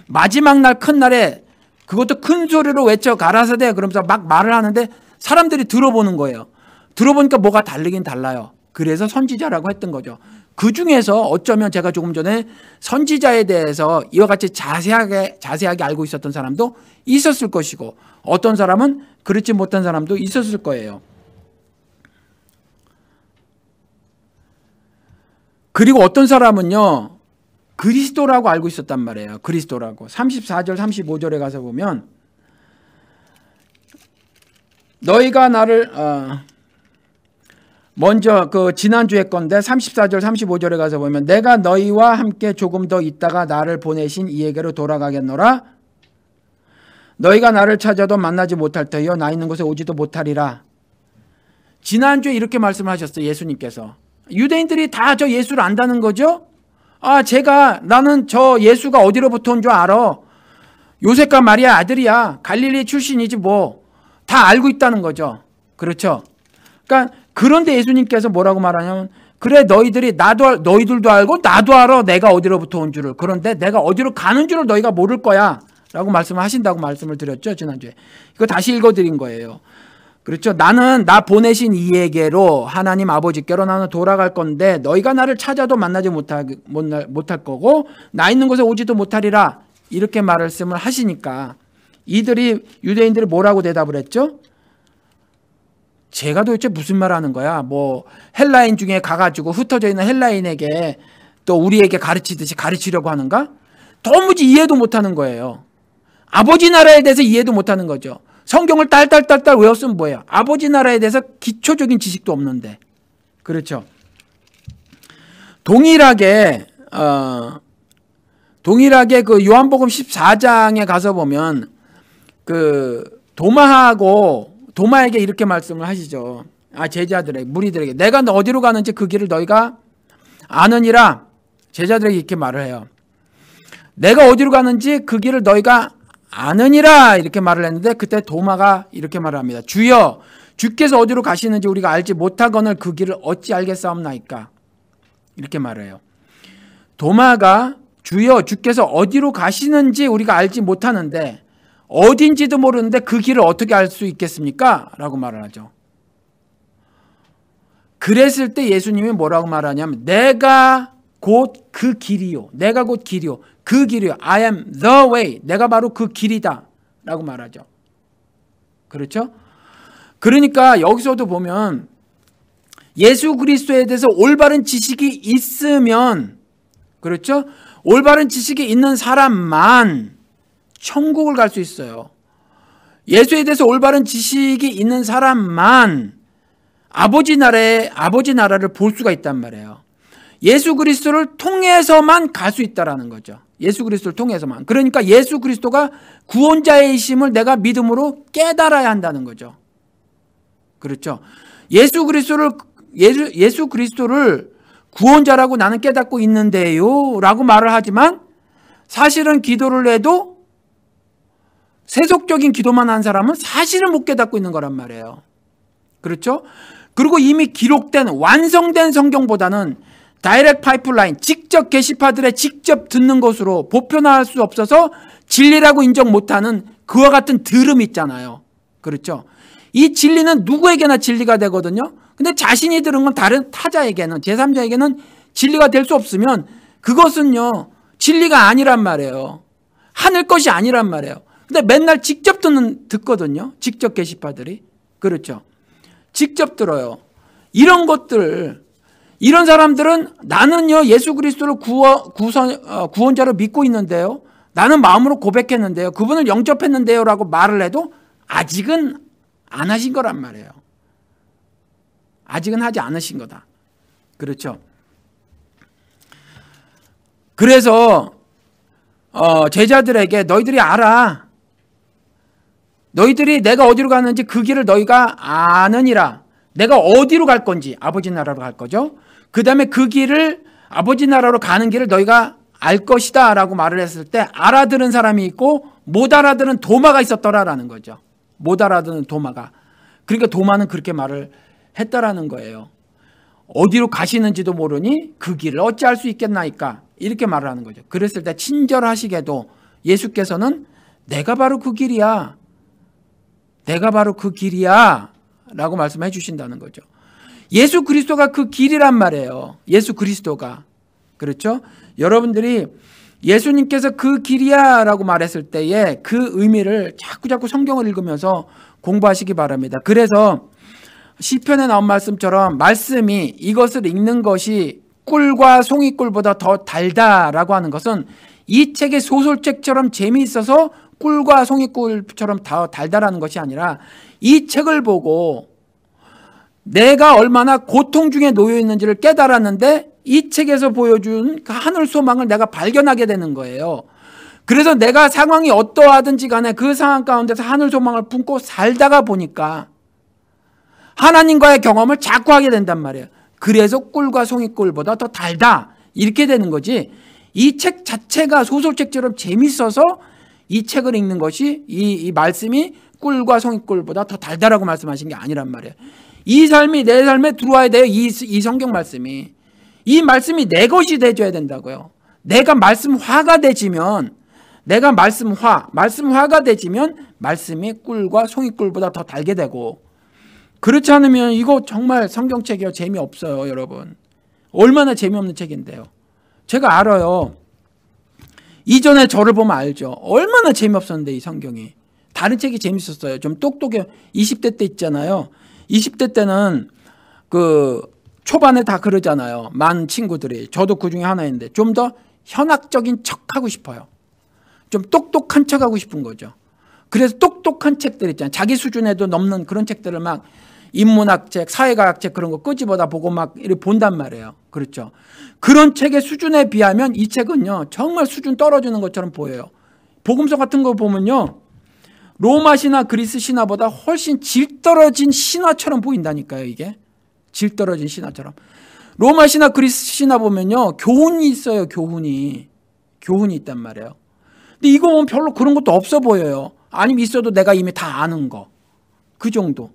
마지막 날 큰 날에 그것도 큰 소리로 외쳐 가라사대 그러면서 막 말을 하는데 사람들이 들어보는 거예요. 들어보니까 뭐가 다르긴 달라요. 그래서 선지자라고 했던 거죠. 그 중에서 어쩌면 제가 조금 전에 선지자에 대해서 이와 같이 자세하게 알고 있었던 사람도 있었을 것이고, 어떤 사람은 그렇지 못한 사람도 있었을 거예요. 그리고 어떤 사람은요, 그리스도라고 알고 있었단 말이에요. 그리스도라고. 34절 35절에 가서 보면 너희가 나를 먼저 그 지난주에 건데 34절 35절에 가서 보면 내가 너희와 함께 조금 더 있다가 나를 보내신 이에게로 돌아가겠노라. 너희가 나를 찾아도 만나지 못할 터이요 나 있는 곳에 오지도 못하리라. 지난주에 이렇게 말씀을 하셨어요. 예수님께서. 유대인들이 다 저 예수를 안다는 거죠. 나는 저 예수가 어디로부터 온 줄 알아. 요셉과 마리아 아들이야. 갈릴리 출신이지 뭐. 다 알고 있다는 거죠. 그렇죠. 그러니까 그런데 예수님께서 뭐라고 말하냐면, 그래 너희들도 알고 나도 알아 내가 어디로부터 온 줄을. 그런데 내가 어디로 가는 줄을 너희가 모를 거야 라고 말씀을 하신다고 말씀을 드렸죠. 지난주에. 이거 다시 읽어드린 거예요. 그렇죠. 나는 나 보내신 이에게로, 하나님 아버지께로 나는 돌아갈 건데 너희가 나를 찾아도 만나지 못할 거고 나 있는 곳에 오지도 못하리라. 이렇게 말씀을 하시니까 유대인들이 뭐라고 대답을 했죠? 제가 도대체 무슨 말 하는 거야? 뭐 헬라인 중에 가가지고 흩어져 있는 헬라인에게 또 우리에게 가르치듯이 가르치려고 하는가? 도무지 이해도 못하는 거예요. 아버지 나라에 대해서 이해도 못하는 거죠. 성경을 딸딸 외웠으면 뭐예요? 아버지 나라에 대해서 기초적인 지식도 없는데. 그렇죠. 동일하게 그 요한복음 14장에 가서 보면 도마에게 이렇게 말씀을 하시죠. 제자들에게, 무리들에게, 내가 어디로 가는지 그 길을 너희가 아느니라. 제자들에게 이렇게 말을 해요. 내가 어디로 가는지 그 길을 너희가 아느니라 이렇게 말을 했는데, 그때 도마가 이렇게 말을 합니다. 주여, 주께서 어디로 가시는지 우리가 알지 못하거늘 그 길을 어찌 알겠사옵나이까. 이렇게 말을 해요. 도마가 주여, 주께서 어디로 가시는지 우리가 알지 못하는데, 어딘지도 모르는데 그 길을 어떻게 알 수 있겠습니까? 라고 말을 하죠. 그랬을 때 예수님이 뭐라고 말하냐면, 내가 곧 그 길이요. 내가 곧 길이요. 그 길이요. I am the way. 내가 바로 그 길이다. 라고 말하죠. 그렇죠? 그러니까 여기서도 보면 예수 그리스도에 대해서 올바른 지식이 있으면, 그렇죠? 올바른 지식이 있는 사람만 천국을 갈 수 있어요. 예수에 대해서 올바른 지식이 있는 사람만 아버지 나라를 볼 수가 있단 말이에요. 예수 그리스도를 통해서만 갈 수 있다라는 거죠. 예수 그리스도를 통해서만. 그러니까 예수 그리스도가 구원자이심을 내가 믿음으로 깨달아야 한다는 거죠. 그렇죠? 예수 그리스도를 구원자라고 나는 깨닫고 있는데요 라고 말을 하지만, 사실은 기도를 해도 세속적인 기도만 한 사람은 사실은 못 깨닫고 있는 거란 말이에요. 그렇죠? 그리고 이미 기록된 완성된 성경보다는 다이렉트 파이프라인, 직접 게시파들의 직접 듣는 것으로 보편화할 수 없어서 진리라고 인정 못하는 그와 같은 들음이 있잖아요. 그렇죠? 이 진리는 누구에게나 진리가 되거든요. 근데 자신이 들은 건 다른 타자에게는, 제3자에게는 진리가 될 수 없으면 그것은요 진리가 아니란 말이에요. 하늘 것이 아니란 말이에요. 근데 맨날 직접 듣거든요. 직접 게시파들이. 그렇죠? 직접 들어요. 이런 것들, 이런 사람들은 나는요 예수 그리스도를 구원자로 믿고 있는데요, 나는 마음으로 고백했는데요, 그분을 영접했는데요 라고 말을 해도 아직은 안 하신 거란 말이에요. 아직은 하지 않으신 거다. 그렇죠? 그래서 제자들에게 너희들이 알아. 너희들이 내가 어디로 가는지 그 길을 너희가 아느니라. 내가 어디로 갈 건지, 아버지 나라로 갈 거죠. 그 다음에 그 길을, 아버지 나라로 가는 길을 너희가 알 것이다 라고 말을 했을 때, 알아들은 사람이 있고 못 알아들은 도마가 있었더라라는 거죠. 못 알아듣는 도마가. 그러니까 도마는 그렇게 말을 했다라는 거예요. 어디로 가시는지도 모르니 그 길을 어찌 알 수 있겠나이까. 이렇게 말을 하는 거죠. 그랬을 때 친절하시게도 예수께서는 내가 바로 그 길이야. 내가 바로 그 길이야 라고 말씀해 주신다는 거죠. 예수 그리스도가 그 길이란 말이에요. 예수 그리스도가. 그렇죠? 여러분들이 예수님께서 그 길이야 라고 말했을 때에 그 의미를 자꾸 성경을 읽으면서 공부하시기 바랍니다. 그래서 시편에 나온 말씀처럼 말씀이, 이것을 읽는 것이 꿀과 송이꿀보다 더 달다라고 하는 것은 이 책의 소설책처럼 재미있어서 꿀과 송이꿀처럼 더 달다라는 것이 아니라, 이 책을 보고 내가 얼마나 고통 중에 놓여 있는지를 깨달았는데 이 책에서 보여준 그 하늘 소망을 내가 발견하게 되는 거예요. 그래서 내가 상황이 어떠하든지 간에 그 상황 가운데서 하늘 소망을 품고 살다가 보니까 하나님과의 경험을 자꾸 하게 된단 말이에요. 그래서 꿀과 송이꿀보다 더 달다 이렇게 되는 거지, 이 책 자체가 소설책처럼 재밌어서 이 책을 읽는 것이, 이 말씀이 꿀과 송이꿀보다 더 달다라고 말씀하신 게 아니란 말이에요. 이 삶이 내 삶에 들어와야 돼요. 이 성경 말씀이. 이 말씀이 내 것이 돼줘야 된다고요. 내가 말씀화가 되지면, 내가 말씀화가 되지면 말씀이 꿀과 송이꿀보다 더 달게 되고, 그렇지 않으면 이거 정말 성경책이요 재미없어요. 여러분, 얼마나 재미없는 책인데요. 제가 알아요. 이전에 저를 보면 알죠. 얼마나 재미없었는데 이 성경이. 다른 책이 재밌었어요. 좀 똑똑해. 20대 때 있잖아요. 20대 때는 그 초반에 다 그러잖아요. 많은 친구들이. 저도 그 중에 하나인데 좀 더 현학적인 척하고 싶어요. 좀 똑똑한 척하고 싶은 거죠. 그래서 똑똑한 책들 있잖아요. 자기 수준에도 넘는 그런 책들을 막 인문학 책, 사회과학 책 그런 거 끄집어다 보고 막 이렇게 본단 말이에요. 그렇죠. 그런 책의 수준에 비하면 이 책은요 정말 수준 떨어지는 것처럼 보여요. 복음서 같은 거 보면요 로마 신화, 그리스 신화보다 훨씬 질 떨어진 신화처럼 보인다니까요. 이게 질 떨어진 신화처럼. 로마 신화, 그리스 신화 보면요, 교훈이 있어요. 교훈이 있단 말이에요. 근데 이거 보면 별로 그런 것도 없어 보여요. 아니면 있어도 내가 이미 다 아는 거, 그 정도.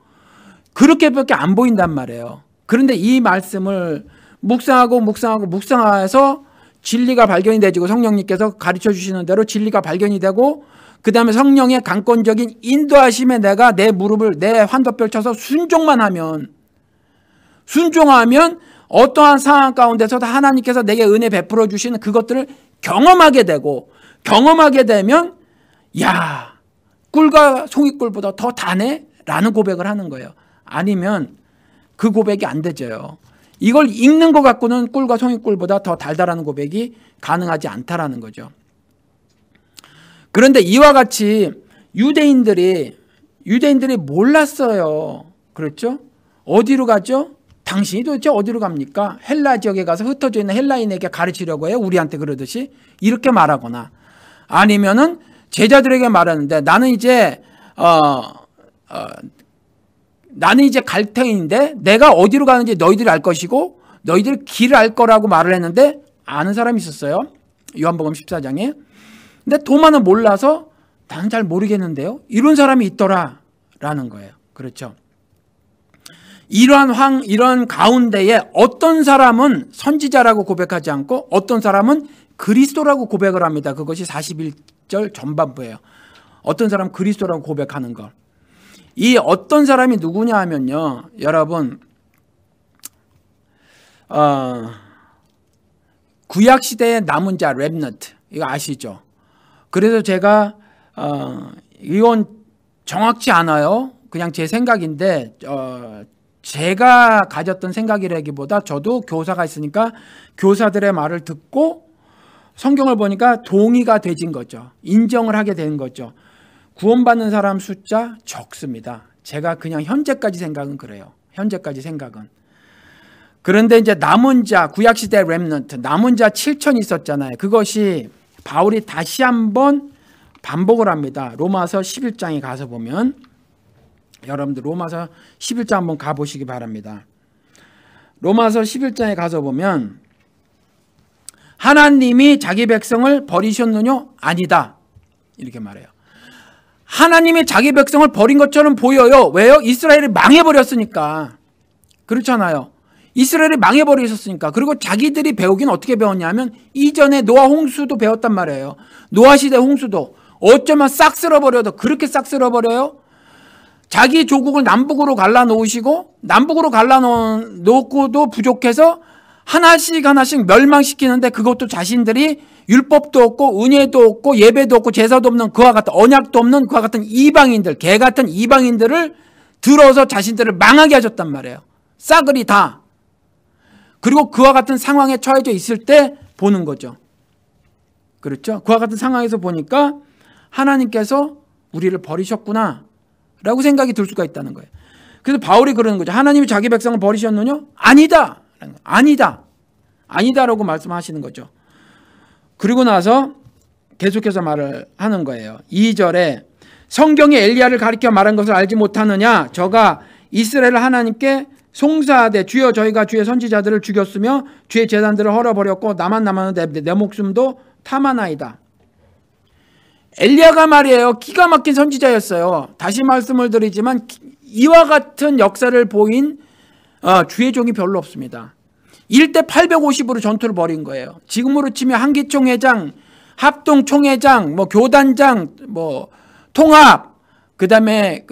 그렇게밖에 안 보인단 말이에요. 그런데 이 말씀을 묵상해서 진리가 발견이 되고, 성령님께서 가르쳐 주시는 대로 진리가 발견이 되고, 그 다음에 성령의 강권적인 인도하심에 내가 내 무릎을, 내 환도뼈를 쳐서 순종하면 어떠한 상황 가운데서도 하나님께서 내게 은혜 베풀어 주시는 그것들을 경험하게 되면, 야, 꿀과 송이꿀보다 더 다네? 라는 고백을 하는 거예요. 아니면 그 고백이 안 되져요. 이걸 읽는 것 갖고는 꿀과 송이꿀보다 더 달달한 고백이 가능하지 않다라는 거죠. 그런데 이와 같이 유대인들이 몰랐어요. 그렇죠? 어디로 가죠? 당신이 도대체 어디로 갑니까? 헬라 지역에 가서 흩어져 있는 헬라인에게 가르치려고 해요? 우리한테 그러듯이? 이렇게 말하거나, 아니면은 제자들에게 말하는데, 나는 이제 갈 터인데 내가 어디로 가는지 너희들이 알 것이고 너희들이 길을 알 거라고 말을 했는데, 아는 사람이 있었어요. 요한복음 14장에. 근데 도마는 몰라서 나는 잘 모르겠는데요, 이런 사람이 있더라라는 거예요. 그렇죠? 이런 가운데에 어떤 사람은 선지자라고 고백하지 않고 어떤 사람은 그리스도라고 고백을 합니다. 그것이 41절 전반부예요. 어떤 사람은 그리스도라고 고백하는 것. 이 어떤 사람이 누구냐 하면요, 여러분, 구약시대의 남은 자, 렘넌트, 이거 아시죠? 그래서 제가 이건 정확치 않아요. 그냥 제 생각인데, 제가 가졌던 생각이라기보다 저도 교사가 있으니까 교사들의 말을 듣고 성경을 보니까 동의가 되진 거죠. 인정을 하게 된 거죠. 구원받는 사람 숫자 적습니다. 제가 그냥 현재까지 생각은 그래요. 현재까지 생각은. 그런데 이제 남은 자, 구약시대 렘넌트, 남은 자 7천 있었잖아요. 그것이 바울이 다시 한번 반복을 합니다. 로마서 11장에 가서 보면, 여러분들 로마서 11장 한번 가보시기 바랍니다. 로마서 11장에 가서 보면, 하나님이 자기 백성을 버리셨느냐? 아니다. 이렇게 말해요. 하나님이 자기 백성을 버린 것처럼 보여요. 왜요? 이스라엘이 망해버렸으니까. 그렇잖아요. 이스라엘이 망해버리셨으니까. 그리고 자기들이 배우긴 어떻게 배웠냐면, 이전에 노아 홍수도 배웠단 말이에요. 노아 시대 홍수도 어쩌면 싹 쓸어버려도, 그렇게 싹 쓸어버려요. 자기 조국을 남북으로 갈라놓으시고, 남북으로 갈라놓고도 부족해서 하나씩 멸망시키는데, 그것도 자신들이 율법도 없고 은혜도 없고 예배도 없고 제사도 없는 그와 같은, 언약도 없는 그와 같은 이방인들, 개 같은 이방인들을 들어서 자신들을 망하게 하셨단 말이에요. 싸그리 다. 그리고 그와 같은 상황에 처해져 있을 때 보는 거죠. 그렇죠? 그와 같은 상황에서 보니까 하나님께서 우리를 버리셨구나 라고 생각이 들 수가 있다는 거예요. 그래서 바울이 그러는 거죠. 하나님이 자기 백성을 버리셨느냐? 아니다. 아니다라고 말씀하시는 거죠. 그리고 나서 계속해서 말을 하는 거예요. 2절에 성경이 엘리야를 가리켜 말한 것을 알지 못하느냐? 저가 이스라엘 하나님께 송사하되 주여 저희가 주의 선지자들을 죽였으며 주의 제단들을 헐어버렸고 나만 남았는데 내 목숨도 탐하나이다. 엘리야가 말이에요, 기가 막힌 선지자였어요. 다시 말씀을 드리지만 이와 같은 역사를 보인 주의 종이 별로 없습니다. 1대 850으로 전투를 벌인 거예요. 지금으로 치면 한기총회장, 합동총회장, 뭐 교단장, 뭐 통합, 그다음에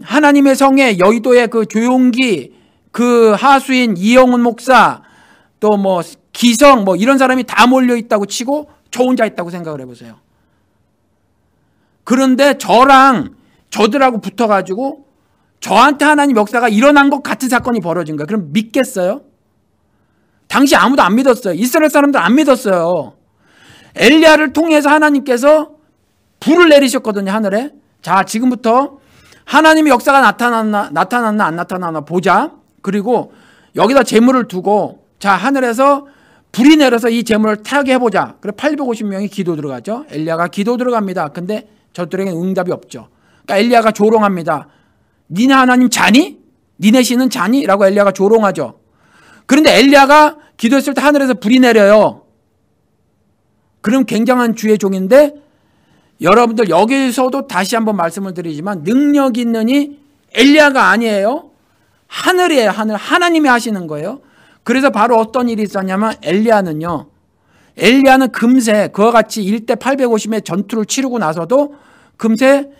하나님의 성에 여의도의 그 조용기, 그 하수인 이영훈 목사, 또 뭐 기성, 뭐 이런 사람이 다 몰려 있다고 치고 저 혼자 있다고 생각을 해보세요. 그런데 저들하고 붙어가지고 저한테 하나님 역사가 일어난 것 같은 사건이 벌어진 거예요. 그럼 믿겠어요? 당시 아무도 안 믿었어요. 이스라엘 사람들 안 믿었어요. 엘리야를 통해서 하나님께서 불을 내리셨거든요, 하늘에. 자, 지금부터 하나님의 역사가 나타났나 안 나타났나 보자. 그리고 여기다 재물을 두고, 자, 하늘에서 불이 내려서 이 재물을 타게 해보자. 그래 850명이 기도 들어가죠. 엘리야가 기도 들어갑니다. 근데 저들에게는 응답이 없죠. 그러니까 엘리야가 조롱합니다. 니네 하나님 자니? 니네 신은 자니? 라고 엘리야가 조롱하죠. 그런데 엘리야가 기도했을 때 하늘에서 불이 내려요. 그럼 굉장한 주의 종인데 여러분들 여기서도 다시 한번 말씀을 드리지만 능력 있느니 엘리야가 아니에요. 하늘이에요. 하늘. 하나님이 하시는 거예요. 그래서 바로 어떤 일이 있었냐면 엘리야는 금세 그와 같이 1대 850의 전투를 치르고 나서도 금세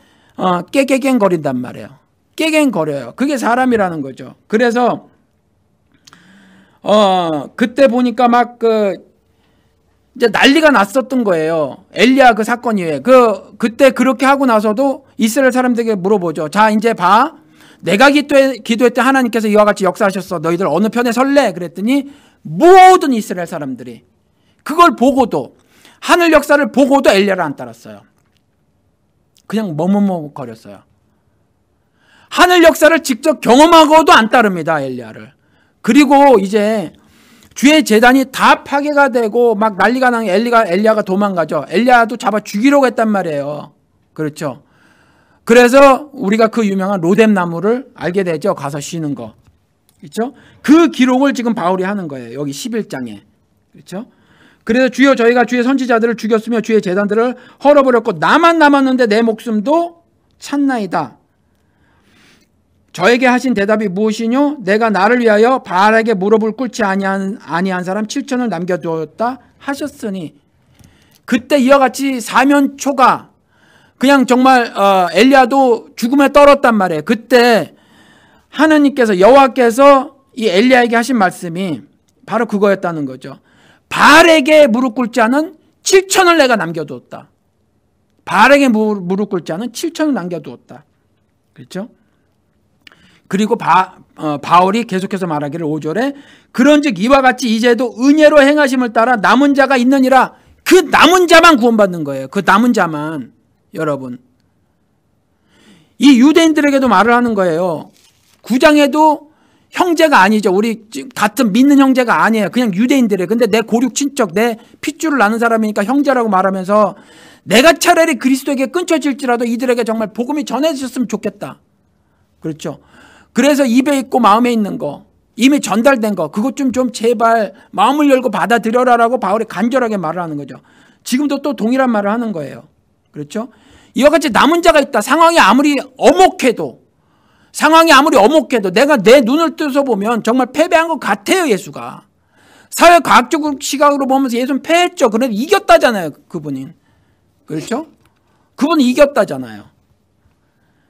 깨갱거린단 말이에요. 깨갱거려요. 그게 사람이라는 거죠. 그래서 그때 보니까 막 이제 난리가 났었던 거예요. 엘리야 그 사건 이후에. 그때 그렇게 하고 나서도 이스라엘 사람들에게 물어보죠. 자, 이제 봐. 내가 기도할 때 하나님께서 이와 같이 역사하셨어. 너희들 어느 편에 설래? 그랬더니 모든 이스라엘 사람들이 그걸 보고도 하늘 역사를 보고도 엘리야를 안 따랐어요. 그냥 머뭇머뭇거렸어요. 하늘 역사를 직접 경험하고도 안 따릅니다. 엘리야를. 그리고 이제 주의 제단이 다 파괴가 되고 막 난리가 나는 엘리야가 도망가죠. 엘리야도 잡아 죽이려고 했단 말이에요. 그렇죠. 그래서 우리가 그 유명한 로뎀 나무를 알게 되죠. 가서 쉬는 거. 그렇죠? 그 기록을 지금 바울이 하는 거예요. 여기 11장에. 그렇죠? 그래서 주여 저희가 주의 선지자들을 죽였으며 주의 제단들을 헐어버렸고 나만 남았는데 내 목숨도 찼나이다. 저에게 하신 대답이 무엇이뇨? 내가 나를 위하여 바알에게 무릎을 꿇지 아니한 사람 7천을 남겨두었다 하셨으니 그때 이와 같이 사면초가 그냥 정말 엘리야도 죽음에 떨었단 말이에요. 그때 하느님께서 여호와께서 이 엘리야에게 하신 말씀이 바로 그거였다는 거죠. 바알에게 무릎 꿇지 않은 7천을 내가 남겨두었다. 바알에게 무릎 꿇지 않은 7천을 남겨두었다. 그렇죠? 그리고 바울이 계속해서 말하기를 5절에 그런즉 이와 같이 이제도 은혜로 행하심을 따라 남은 자가 있느니라. 그 남은 자만 구원받는 거예요. 그 남은 자만. 여러분 이 유대인들에게도 말을 하는 거예요. 9장에도 형제가 아니죠. 우리 같은 믿는 형제가 아니에요. 그냥 유대인들이에요. 근데 내 고륙 친척 내 핏줄을 나눈 사람이니까 형제라고 말하면서 내가 차라리 그리스도에게 끊쳐질지라도 이들에게 정말 복음이 전해졌으면 좋겠다. 그렇죠. 그래서 입에 있고 마음에 있는 거 이미 전달된 거 그것 좀 제발 마음을 열고 받아들여라라고 바울이 간절하게 말을 하는 거죠. 지금도 또 동일한 말을 하는 거예요. 그렇죠. 이와 같이 남은 자가 있다. 상황이 아무리 엄혹해도 내가 내 눈을 뜨서 보면 정말 패배한 것 같아요. 예수가 사회과학적 시각으로 보면서 예수는 패했죠. 그런데 이겼다잖아요. 그분이. 그렇죠. 그분은 이겼다잖아요.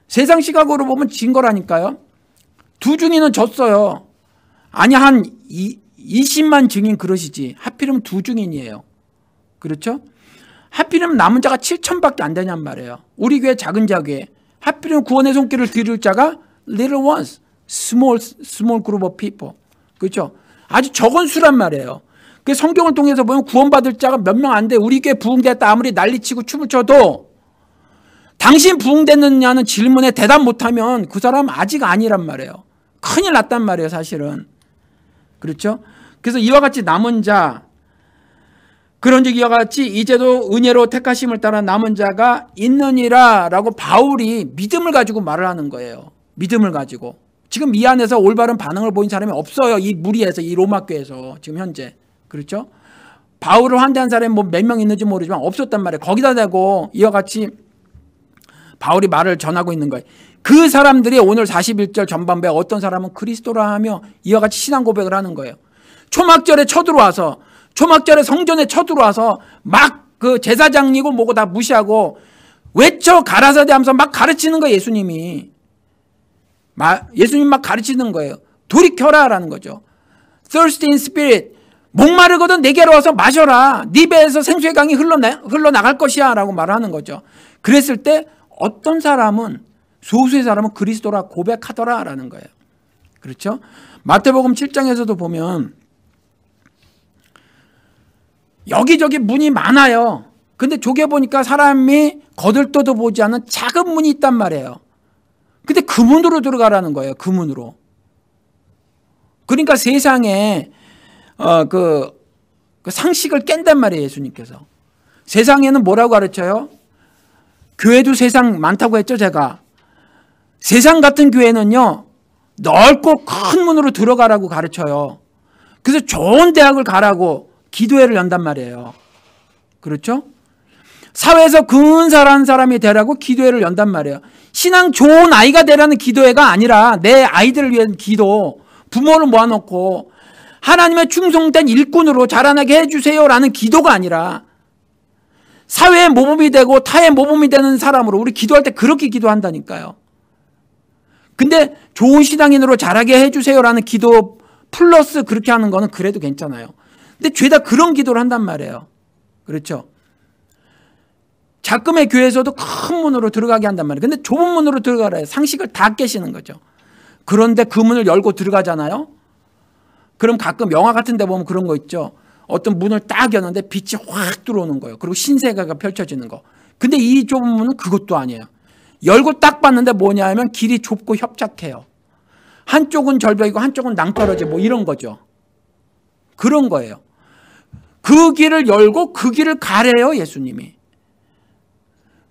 세상 시각으로 보면 진 거라니까요. 두 증인은 졌어요. 아니 한 20만 증인 그러시지. 하필이면 두 증인이에요. 그렇죠. 하필이면 남은 자가 7천밖에 안 되냔 말이에요. 우리 교회 작은 자교회 하필이면 구원의 손길을 들을 자가 little ones, small group of people. 그렇죠. 아주 적은 수란 말이에요. 그 성경을 통해서 보면 구원받을 자가 몇 명 안 돼. 우리 교회 부흥됐다 아무리 난리치고 춤을 춰도 당신 부흥됐느냐는 질문에 대답 못하면 그 사람 아직 아니란 말이에요. 큰일 났단 말이에요. 사실은. 그렇죠. 그래서 이와 같이 남은 자 그런즉 이와 같이 이제도 은혜로 택하심을 따라 남은 자가 있느니라 라고 바울이 믿음을 가지고 말을 하는 거예요. 믿음을 가지고. 지금 이 안에서 올바른 반응을 보인 사람이 없어요. 이 무리에서 이 로마 교회에서 지금 현재. 그렇죠. 바울을 환대한 사람이 뭐 몇 명 있는지 모르지만 없었단 말이에요. 거기다 대고 이와 같이 바울이 말을 전하고 있는 거예요. 그 사람들이 오늘 41절 전반부에 어떤 사람은 그리스도라 하며 이와 같이 신앙 고백을 하는 거예요. 초막절에 쳐들어와서 초막절에 성전에 쳐들어와서 막 그 제사장이고 뭐고 다 무시하고 외쳐 가라사대 하면서 막 가르치는 거예요. 예수님 막 가르치는 거예요. 돌이켜라라는 거죠. Thirsty in spirit. 목마르거든 내게로 와서 마셔라. 네 배에서 생수의 강이 흘러나갈 것이야 라고 말하는 거죠. 그랬을 때 어떤 사람은 소수의 사람은 그리스도라 고백하더라라는 거예요. 그렇죠? 마태복음 7장에서도 보면 여기저기 문이 많아요. 근데 조개 보니까 사람이 거들떠도 보지 않는 작은 문이 있단 말이에요. 근데 그 문으로 들어가라는 거예요. 그 문으로. 그러니까 세상에 그 상식을 깬단 말이에요, 예수님께서. 세상에는 뭐라고 가르쳐요? 교회도 세상 많다고 했죠, 제가. 세상 같은 교회는요, 넓고 큰 문으로 들어가라고 가르쳐요. 그래서 좋은 대학을 가라고 기도회를 연단 말이에요. 그렇죠? 사회에서 근사한 사람이 되라고 기도회를 연단 말이에요. 신앙 좋은 아이가 되라는 기도회가 아니라 내 아이들을 위한 기도, 부모를 모아놓고 하나님의 충성된 일꾼으로 자라나게 해주세요라는 기도가 아니라 사회의 모범이 되고 타의 모범이 되는 사람으로 우리 기도할 때 그렇게 기도한다니까요. 근데 좋은 신앙인으로 자라게 해주세요라는 기도 플러스 그렇게 하는 거는 그래도 괜찮아요. 근데 죄다 그런 기도를 한단 말이에요. 그렇죠? 작금의 교회에서도 큰 문으로 들어가게 한단 말이에요. 근데 좁은 문으로 들어가라 해요. 상식을 다 깨시는 거죠. 그런데 그 문을 열고 들어가잖아요. 그럼 가끔 영화 같은 데 보면 그런 거 있죠. 어떤 문을 딱 여는데 빛이 확 들어오는 거예요. 그리고 신세계가 펼쳐지는 거. 근데 이 좁은 문은 그것도 아니에요. 열고 딱 봤는데 뭐냐 하면 길이 좁고 협착해요. 한쪽은 절벽이고 한쪽은 낭떠러지 뭐 이런 거죠. 그런 거예요. 그 길을 열고 그 길을 가래요, 예수님이.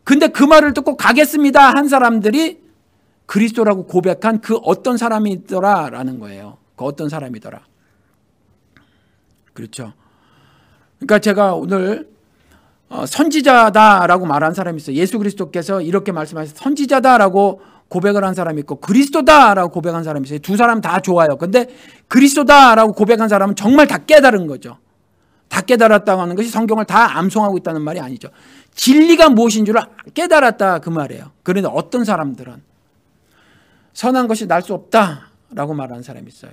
근데 그 말을 듣고 가겠습니다 한 사람들이 그리스도라고 고백한 그 어떤 사람이더라라는 거예요. 그 어떤 사람이더라. 그렇죠. 그러니까 제가 오늘 선지자다라고 말한 사람이 있어요. 예수 그리스도께서 이렇게 말씀하셔서 선지자다라고 고백을 한 사람이 있고 그리스도다라고 고백한 사람이 있어요. 두 사람 다 좋아요. 근데 그리스도다라고 고백한 사람은 정말 다 깨달은 거죠. 다 깨달았다고 하는 것이 성경을 다 암송하고 있다는 말이 아니죠. 진리가 무엇인 줄 깨달았다 그 말이에요. 그런데 어떤 사람들은 선한 것이 날 수 없다라고 말하는 사람이 있어요.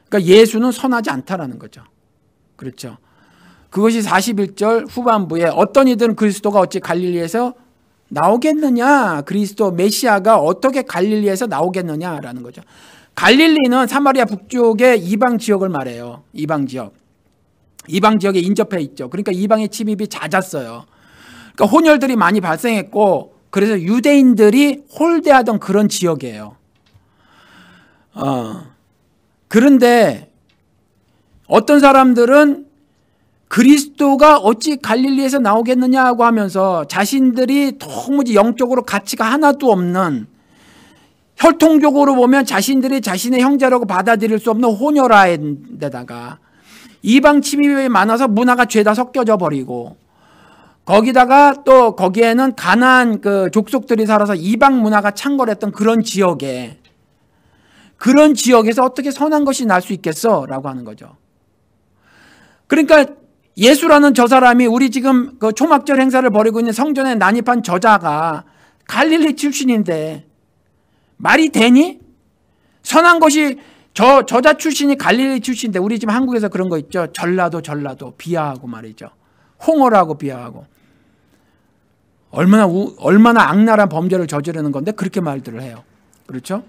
그러니까 예수는 선하지 않다라는 거죠. 그렇죠. 그것이 41절 후반부에 어떤 이들은 그리스도가 어찌 갈릴리에서 나오겠느냐, 그리스도 메시아가 어떻게 갈릴리에서 나오겠느냐라는 거죠. 갈릴리는 사마리아 북쪽의 이방 지역을 말해요. 이방 지역. 이방 지역에 인접해 있죠. 그러니까 이방의 침입이 잦았어요. 그러니까 혼혈들이 많이 발생했고 그래서 유대인들이 홀대하던 그런 지역이에요. 그런데 어떤 사람들은 그리스도가 어찌 갈릴리에서 나오겠느냐고 하면서 자신들이 도무지 영적으로 가치가 하나도 없는, 혈통적으로 보면 자신들이 자신의 형제라고 받아들일 수 없는 혼혈아인데다가 이방 침입이 많아서 문화가 죄다 섞여져 버리고 거기다가 또 거기에는 가나안 그 족속들이 살아서 이방 문화가 창궐했던 그런 지역에, 그런 지역에서 어떻게 선한 것이 날 수 있겠어? 라고 하는 거죠. 그러니까 예수라는 저 사람이 우리 지금 그 초막절 행사를 벌이고 있는 성전에 난입한 저자가 갈릴리 출신인데 말이 되니? 선한 것이 저자 출신이 갈릴리 출신인데 우리 지금 한국에서 그런 거 있죠. 전라도 비하하고 말이죠. 홍어라고 비하하고. 얼마나 악랄한 범죄를 저지르는 건데 그렇게 말들을 해요. 그렇죠?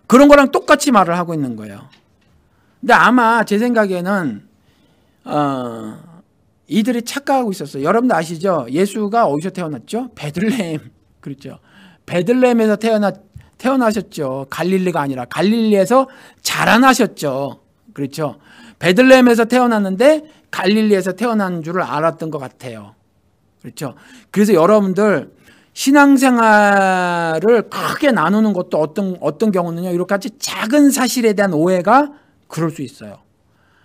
그런 거랑 똑같이 말을 하고 있는 거예요. 근데 아마 제 생각에는 이들이 착각하고 있었어요. 여러분들 아시죠? 예수가 어디서 태어났죠? 베들레헴. 그렇죠. 베들레헴에서 태어나셨죠. 갈릴리가 아니라 갈릴리에서 자라나셨죠. 그렇죠. 베들레헴에서 태어났는데 갈릴리에서 태어난 줄을 알았던 것 같아요. 그렇죠. 그래서 여러분들 신앙생활을 크게 나누는 것도 어떤 경우는요, 이렇게 아주 작은 사실에 대한 오해가 그럴 수 있어요.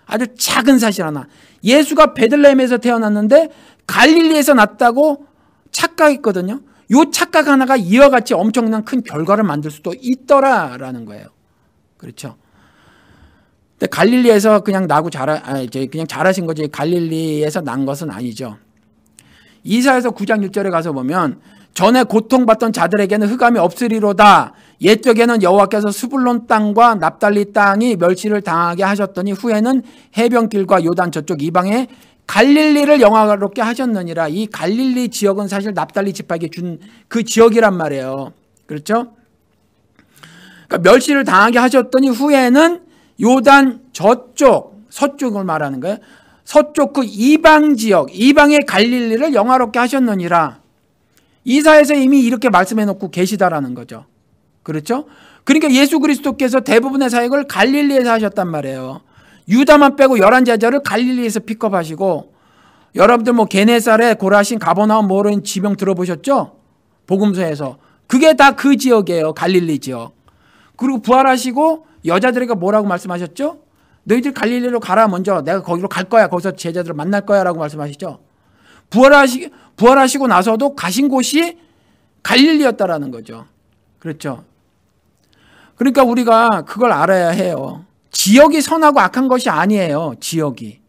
아주 작은 사실 하나. 예수가 베들레헴에서 태어났는데 갈릴리에서 났다고 착각했거든요. 이 착각 하나가 이와 같이 엄청난 큰 결과를 만들 수도 있더라라는 거예요. 그렇죠. 근데 갈릴리에서 그냥 그냥 자라신 거지 갈릴리에서 난 것은 아니죠. 이사야서 9장 6절에 가서 보면 전에 고통받던 자들에게는 흑암이 없으리로다. 옛적에는 여호와께서 스불론 땅과 납달리 땅이 멸시를 당하게 하셨더니 후에는 해변길과 요단 저쪽 이방에 갈릴리를 영화롭게 하셨느니라. 이 갈릴리 지역은 사실 납달리 지파에게 준 그 지역이란 말이에요. 그렇죠? 그러니까 멸시를 당하게 하셨더니 후에는 요단 저쪽 서쪽을 말하는 거예요. 서쪽 그 이방 지역, 이방의 갈릴리를 영화롭게 하셨느니라. 이사야에서 이미 이렇게 말씀해 놓고 계시다라는 거죠. 그렇죠? 그러니까 예수 그리스도께서 대부분의 사역을 갈릴리에서 하셨단 말이에요. 유다만 빼고 11제자를 갈릴리에서 픽업하시고, 여러분들 뭐 게네사렛, 고라신, 가버나움 뭐 이런 지명 들어보셨죠? 복음서에서. 그게 다 그 지역이에요. 갈릴리 지역. 그리고 부활하시고 여자들에게 뭐라고 말씀하셨죠? 너희들 갈릴리로 가라. 먼저 내가 거기로 갈 거야. 거기서 제자들을 만날 거야 라고 말씀하시죠. 부활하시고 나서도 가신 곳이 갈릴리였다라는 거죠. 그렇죠. 그러니까 우리가 그걸 알아야 해요. 지역이 선하고 악한 것이 아니에요. 지역이.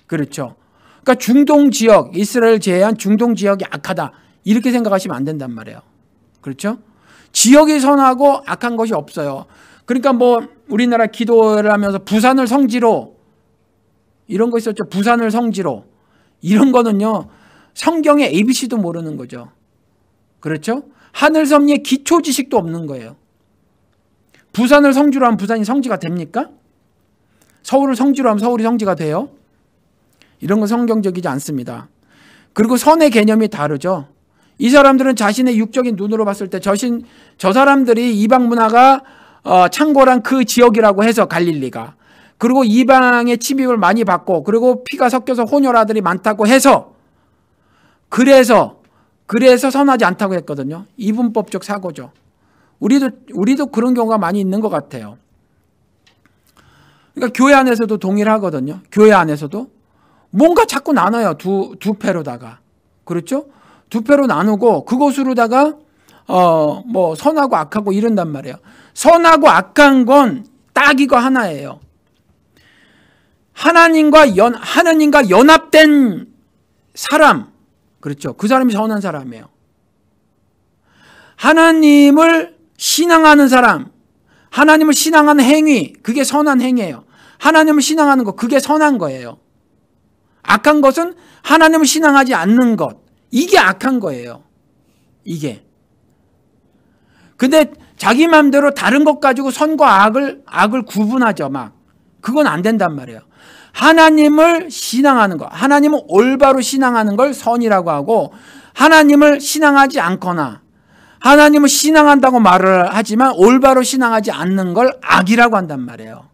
그렇죠. 그러니까 중동 지역, 이스라엘 제외한 중동 지역이 악하다. 이렇게 생각하시면 안 된단 말이에요. 그렇죠? 지역이 선하고 악한 것이 없어요. 그러니까 뭐 우리나라 기도를 하면서 부산을 성지로 이런 거 있었죠. 부산을 성지로. 이런 거는요. 성경의 ABC도 모르는 거죠. 그렇죠? 하늘섭리의 기초 지식도 없는 거예요. 부산을 성지로 하면 부산이 성지가 됩니까? 서울을 성지로 하면 서울이 성지가 돼요? 이런 건 성경적이지 않습니다. 그리고 선의 개념이 다르죠. 이 사람들은 자신의 육적인 눈으로 봤을 때 저 사람들이 이방 문화가 창궐한 그 지역이라고 해서 갈릴리가, 그리고 이방의 침입을 많이 받고 그리고 피가 섞여서 혼혈아들이 많다고 해서 그래서 선하지 않다고 했거든요. 이분법적 사고죠. 우리도 그런 경우가 많이 있는 것 같아요. 그러니까 교회 안에서도 동일하거든요. 교회 안에서도 뭔가 자꾸 나눠요. 두 패로다가. 그렇죠? 두 패로 나누고 그것으로다가 뭐 선하고 악하고 이런단 말이에요. 선하고 악한 건 딱 이거 하나예요. 하나님과 연합된 사람. 그렇죠. 그 사람이 선한 사람이에요. 하나님을 신앙하는 사람, 하나님을 신앙하는 행위, 그게 선한 행위예요. 하나님을 신앙하는 것, 그게 선한 거예요. 악한 것은 하나님을 신앙하지 않는 것, 이게 악한 거예요. 이게. 근데 자기 마음대로 다른 것 가지고 선과 악을 구분하죠. 막. 그건 안 된단 말이에요. 하나님을 신앙하는 것, 하나님을 올바로 신앙하는 걸 선이라고 하고, 하나님을 신앙하지 않거나 하나님을 신앙한다고 말을 하지만 올바로 신앙하지 않는 걸 악이라고 한단 말이에요.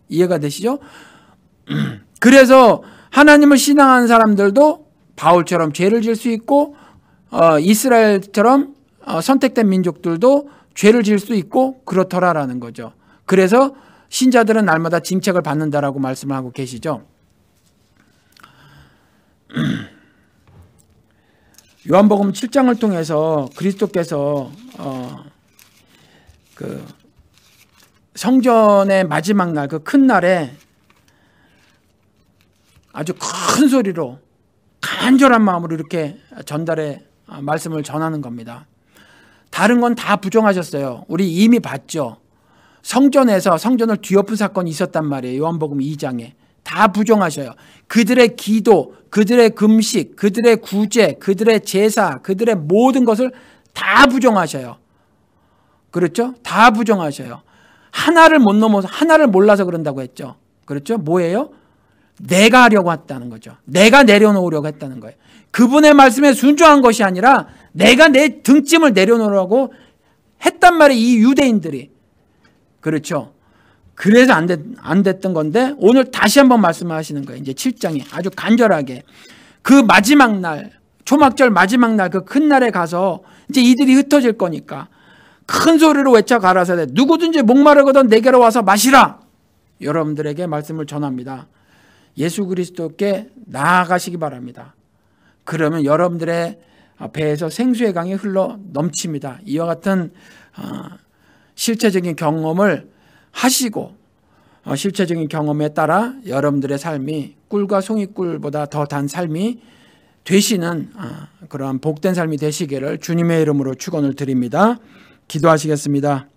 이해가 되시죠? 그래서 하나님을 신앙하는 사람들도 바울처럼 죄를 지을 수 있고 이스라엘처럼 선택된 민족들도 죄를 지을 수 있고 그렇더라라는 거죠. 그래서 신자들은 날마다 징책을 받는다라고 말씀을 하고 계시죠. 요한복음 7장을 통해서 그리스도께서 그 성전의 마지막 날, 그 큰 날에 아주 큰 소리로 간절한 마음으로 이렇게 전달해 말씀을 전하는 겁니다. 다른 건 다 부정하셨어요. 우리 이미 봤죠. 성전에서 성전을 뒤엎은 사건이 있었단 말이에요. 요한복음 2장에. 다 부정하셔요. 그들의 기도, 그들의 금식, 그들의 구제, 그들의 제사, 그들의 모든 것을 다 부정하셔요. 그렇죠? 다 부정하셔요. 하나를 못 넘어서, 하나를 몰라서 그런다고 했죠. 그렇죠? 뭐예요? 내가 하려고 했다는 거죠. 내가 내려놓으려고 했다는 거예요. 그분의 말씀에 순종한 것이 아니라 내가 내 등짐을 내려놓으려고 했단 말이에요. 이 유대인들이. 그렇죠? 그래서 안 됐던 건데 오늘 다시 한번 말씀하시는 거예요. 이제 7장에 아주 간절하게 그 마지막 날, 초막절 마지막 날, 그 큰 날에 가서 이제 이들이 흩어질 거니까 큰 소리로 외쳐 가라사대 누구든지 목마르거든 내게로 와서 마시라. 여러분들에게 말씀을 전합니다. 예수 그리스도께 나아가시기 바랍니다. 그러면 여러분들의 배에서 생수의 강이 흘러 넘칩니다. 이와 같은 실체적인 경험을 하시고 실체적인 경험에 따라 여러분들의 삶이 꿀과 송이꿀보다 더 단 삶이 되시는 그러한 복된 삶이 되시기를 주님의 이름으로 축원을 드립니다. 기도하시겠습니다.